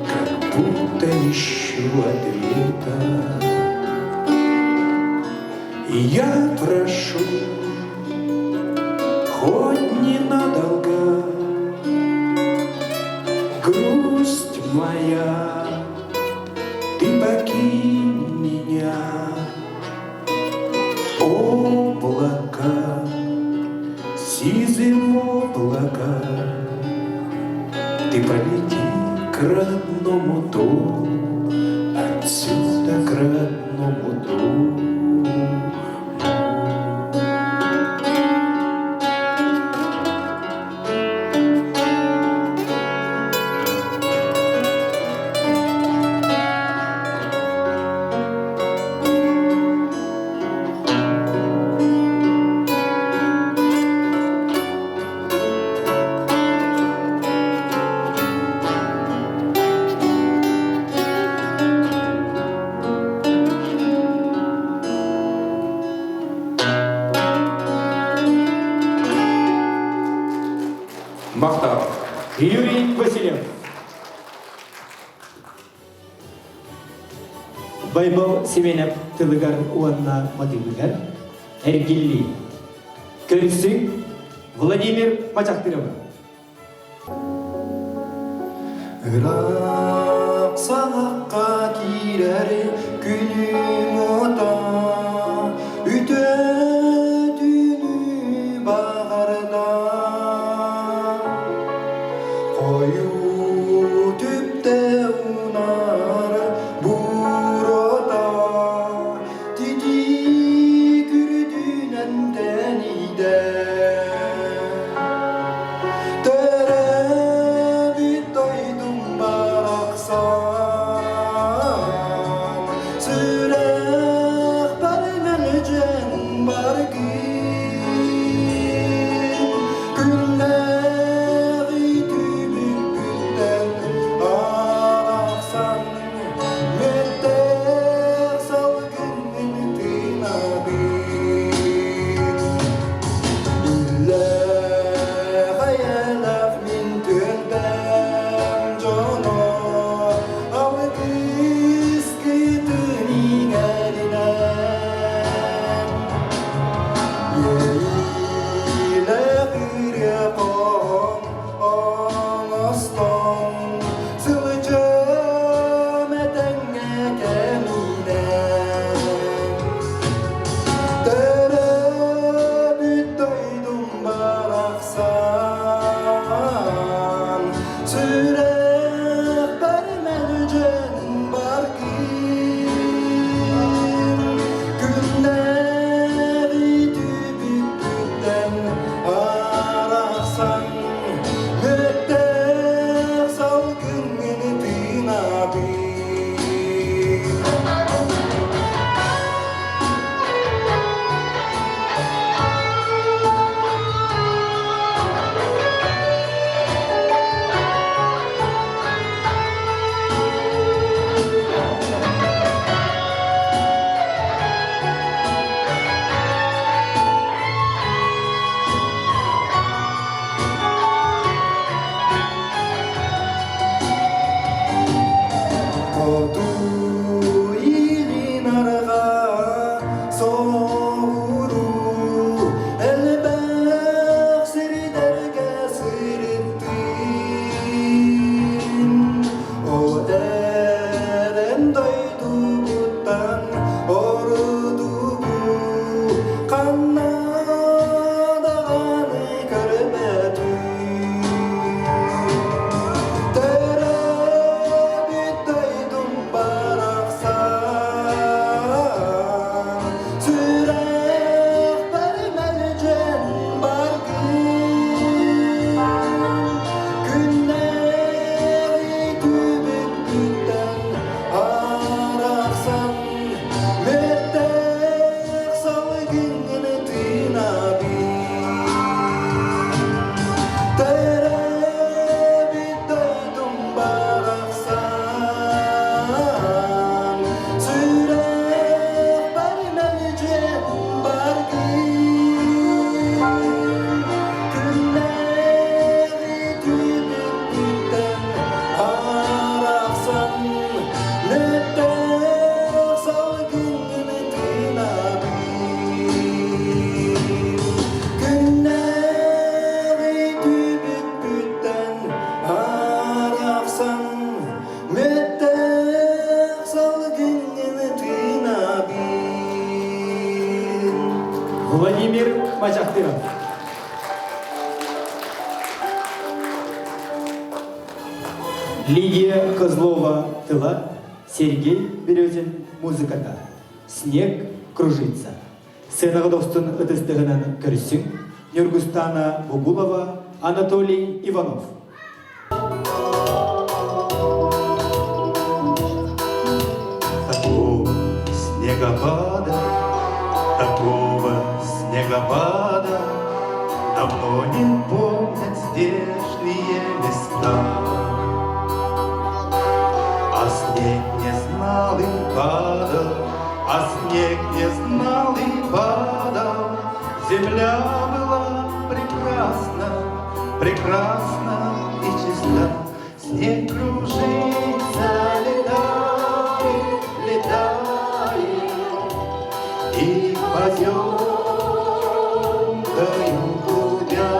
как будто ищу ответа. И я прошу, хоть ненадолго, грусть моя, ты покинь меня, облако, сизым облаком, ты полети к родному дому, отсюда к родному дому. Мақтау. Юрий Васильев. Байбал Семенов тылыгар уанна мадылыгар. Эргилли. Көрсүк Владимир Мачахтырова. Irak sağakka girer günüm oda, ütödünü bağırda. Koyu tüpte unar burada, didi gürdünen denide. But Владимир Мачахтыров. Лидия Козлова тыла, Сергей Березин музыката. Снег кружится. Сценаға достын ыдыстығынан көрсін. Нюргустана Бугулова, Анатолий Иванов. Такого снегопада, давно не помнят здешние места. А снег не знал и падал, земля была прекрасна и чиста. Снег кружится, летает, и поземкою гудя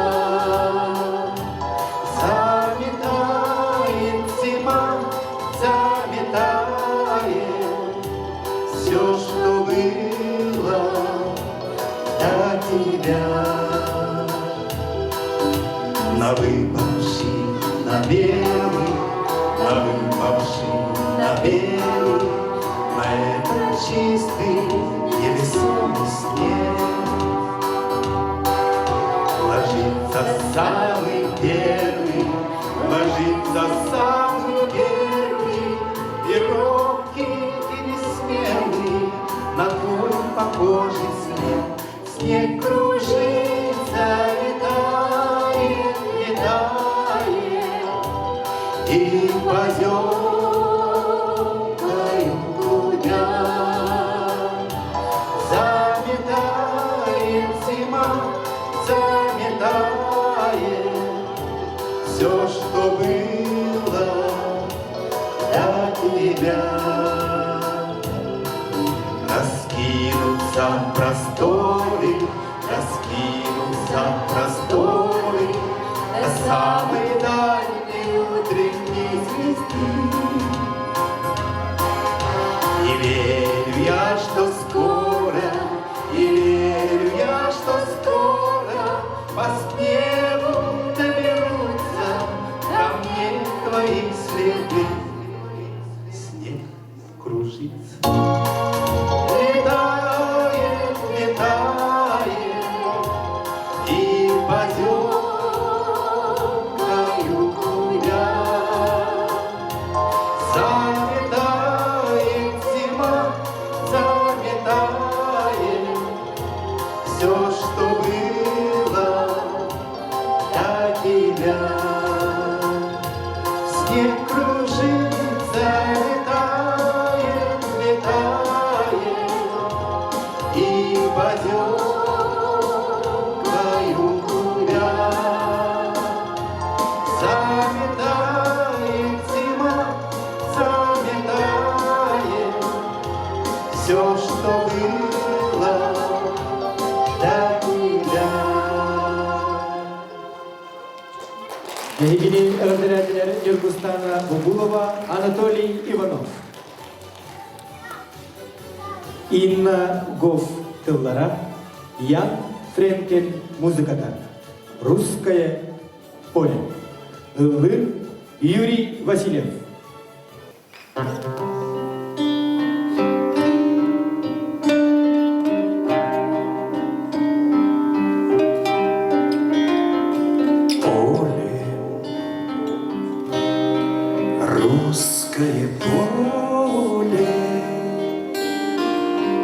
заметает зима, все, что было до тебя. На выпавший, на белый, на этот чистый невесомый снег ложится самый первый, и робкий, и несмелый на твой похожий снег. Снег кружится, летает, и поземкою гудя заметает зима, все, что было до тебя. Раскинутся просторы до самой дальней утренней звезды. И верю я, что скоро по снегу доберутся ко мне твои следы. Снег кружится, летает, и поземкою гудя заметает зима, все, что было до тебя. Снег кружится, летает, и поземкою гудя заметает зима, все, что было до тебя. Евгений Эрдерядер, Нюргустана Бугулова, Анатолий Иванов. Инна Гоф тыллара, Ян Френкель музыката. Русское поле. Ылгыр Юрий Васильев. Русское поле,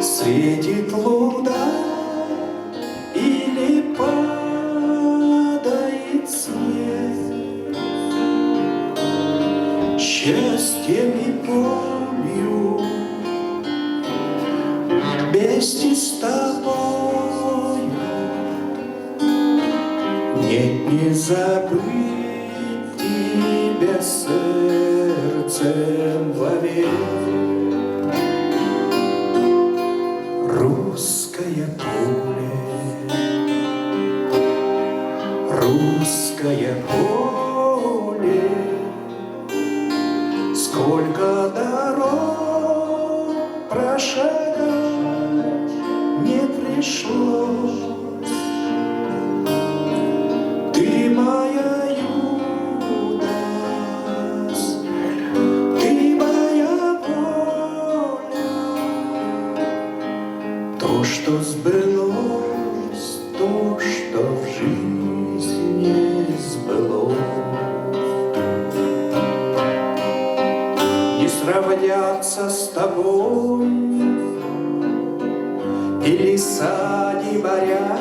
светит луна или падает снег. Счастьем и помню вместе с тобой нет, не забыть тебя сердцем вовек. Русское поле, сколько дорог прошагать не пришлось. пришлось. Ты моя юность, ты моя воля, то, что сбылось, то, что в жизни сбылось. Не сравняться с тобой и леса, и моря.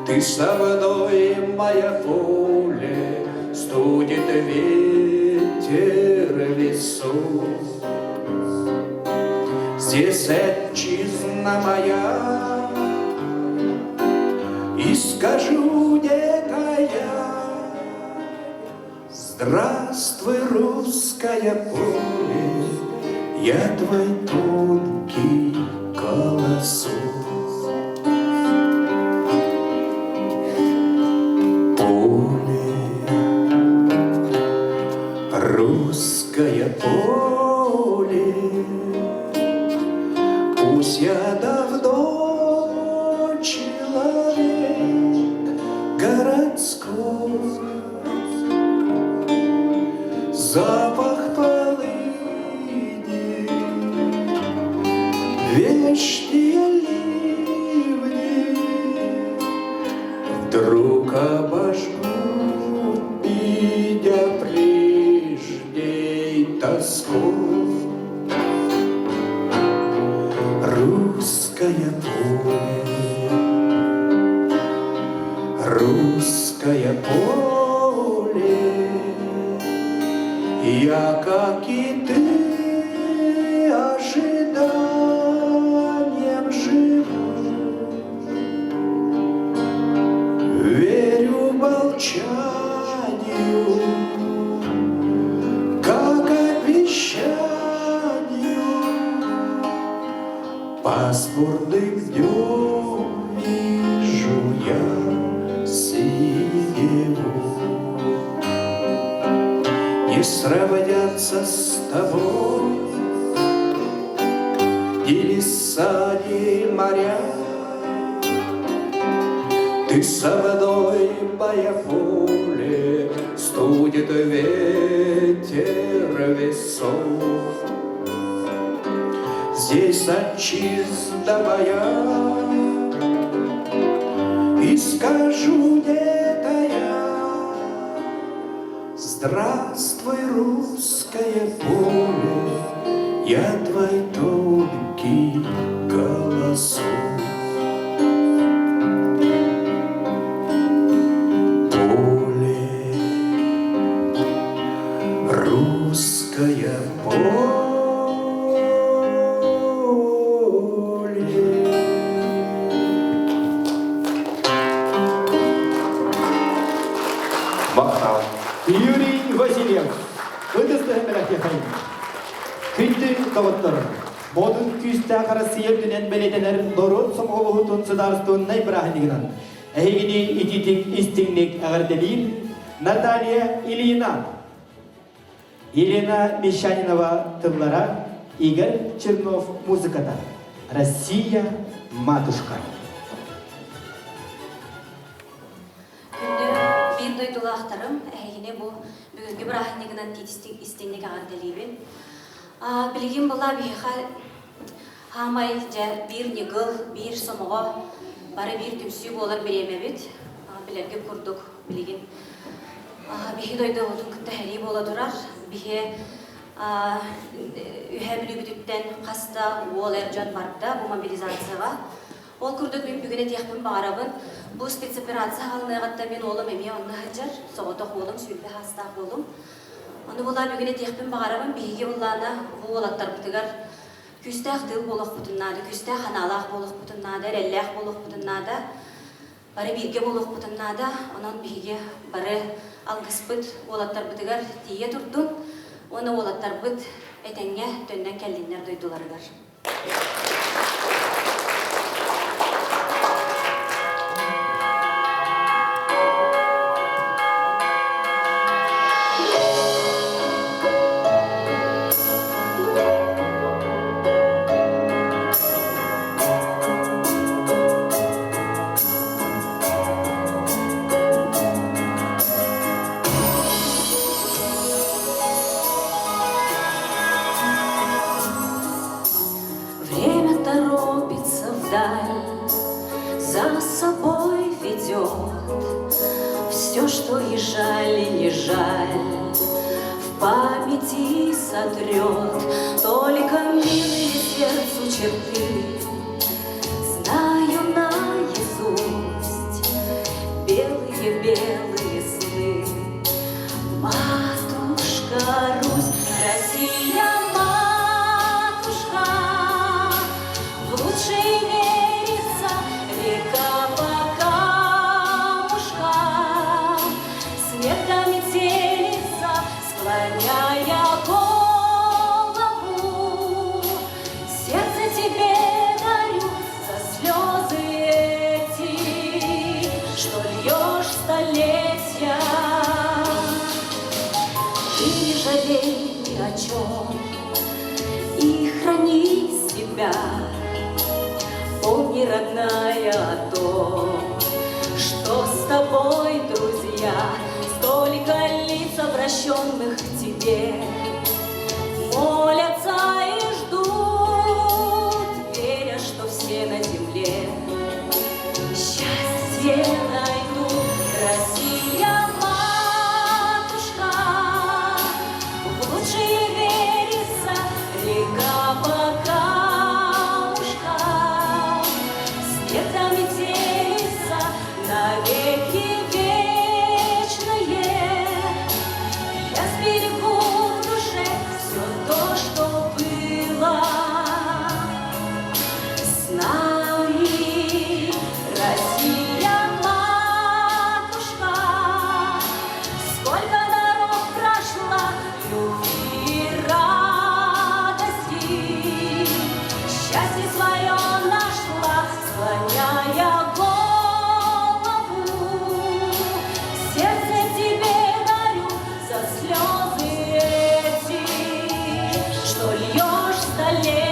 Ты со мной, моя поле, студит ветер лесов. Здесь отчизна моя, и скажу некая: здравствуй, русское поле, я твой тонкий колосок. Поле, русское поле, пусть я давно человек городской, запах полыни, вечные ливни вдруг обожгут меня прежней тоской. Русское поле, русское поле, я, как и ты, ожиданием живу. Верю молчанию, как обещанию. Пасмурным днем вижу я синеву. Не сравняться с тобой ни леса, ни моря. Ты со мной, моя поле, студит ветер весов. Здесь отчизна моя, и скажу некая: здравствуй, русское поле, я твой тонкий голосок. Поле, русское поле. Мақтау. Юрий Васильев, ыдыстығы мәрәкетайын. Күнді қауыттыры, модын күсті Россия дүнен белетенер дорын соңғылығытын sıдарыстығыннай бірахынығынан. Әйгіне ититік істіңнік әғірделейін Наталья Ильина, Елена Мещанинова тыллара, Игорь Чернов музыката. Россия, матушка. Күнді бір дойдулақтарым, әйгіне бұл бүгінгі бір ахынығынан тетістік істенлік ағарделейбін. Білген бұла бейха хамай бір негіл, бір сомыға, бары бір түмсі болар беремебет. Білерге күрдік білген. Бейхи дойды отын күтті әрі бола тұрар. Бейхи үйе білі бүтіттен қаста ол әржан барыпта бұл мобилизацияға. Ол күрдік мен бүгіне тияқпын бағарабын. Бұл спецоперация қалынығатта мен олым әме онны ғаджар. Соғытық олым, сүйілбе хастақ олым. Оны бұла бүгіне тияқпын бағарабын. Бейге бұллана бұл олаттар бұтығар. Күстәқ дыл болық бұтыннады, күстәқ ханалақ болық бұтыннады, әлләқ болық бұтыннады. Бары бірге болық бұтыннады. Онын бейге бары алғыспыт олаттар бұтығар тие тұрдың. Оны олаттар бұт әтәңе төннен кәлдіңдер дойдыларығар. вдаль, за собой ведет все, что и жаль, и не жаль, в памяти сотрет только милые сердцу черты. Знаю наизусть белые-белые сны. Матушка Русь, Россия, матушка, в лучшей верится река по камушкам, смерками телится, склоняя голову. Сердце тебе дарю за слезы эти, что льешь столетия. Ты не жалей ни о чем и храни себя. Помни, родная, о том, что с тобой, друзья, столько лиц, обращенных к тебе, молятся и ждут, веря, что все на земле счастье найдут. Россия, матушка, в лучшие верится река по камушкам, светами телится навеки вечное. Я сберегу в душе все то, что было с нами. Россия, матушка, сколько дорог прошла, любви и радости, счастье свое нашла, склоняя голову. Сердце тебе дарю за слезы эти, что льешь столетия.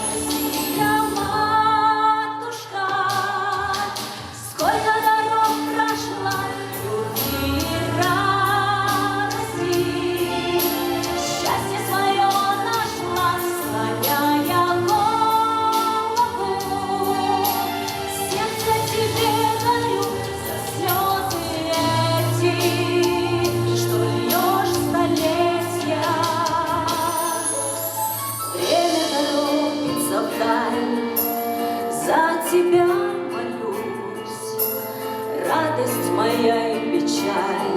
Россия, матушка, сколько дорог прошла, любви и радости, счастье свое нашла, склоняя голову. Сердце тебе дарю за слезы эти, что льешь столетия. Время торопится вдаль, за тебя молюсь, радость моя и печаль,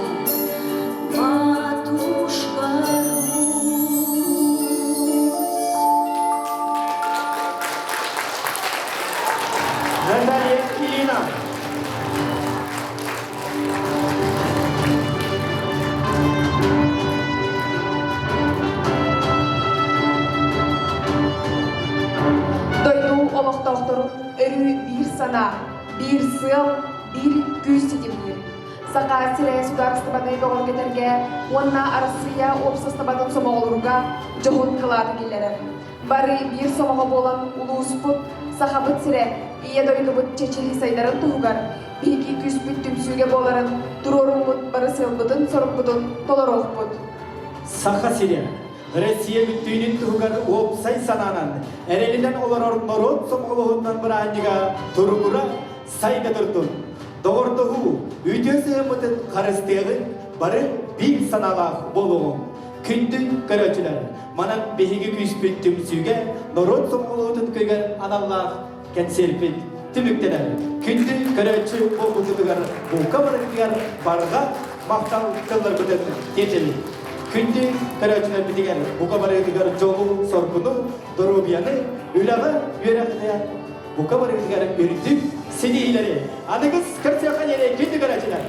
матушка Русь. Наталья Ильина. Дойду олохтоохторун өрү бир сана, бир сыл, бир күз сетимнир. Сака сире сударстыбаны доғыр кетерге, онна Россия обществостыбанын сомоғолуруга жоғын кылады келлерер. Бары бир сомоға болан улууспут, сахабыт сире, ие дойдубут чечили сайдарын туғугар, бейки күспүт түмсүүге боларын, турорумбут бары сылбытын сорумбутун толорохпут. Саха сире, Россия бүттүйнүн тугар опсай сананан, эрелинен олар народ сомголугундан бираанжига тургура сайда туртун. Догортогу үтөсө мытын карыстыгы бары бир саналах болугун. Күндүн көрөчүлөр, манан беги күспүт түмсүүгө народ сомголугун көйгөр аналлах кенселпит түмүктенер. Күндүн көрөчү болугутугар бука барыгар барга мактал кыллар бүтөт кетели. Күнді көрәчінер бітігер, бұқа барығыдығар жолу сорпыну, дұрубияны, үліға үйерәқіне, бұқа барығыдығар үрдік сенейлері. Анығыз кірсе қанере күнді көрәчінер.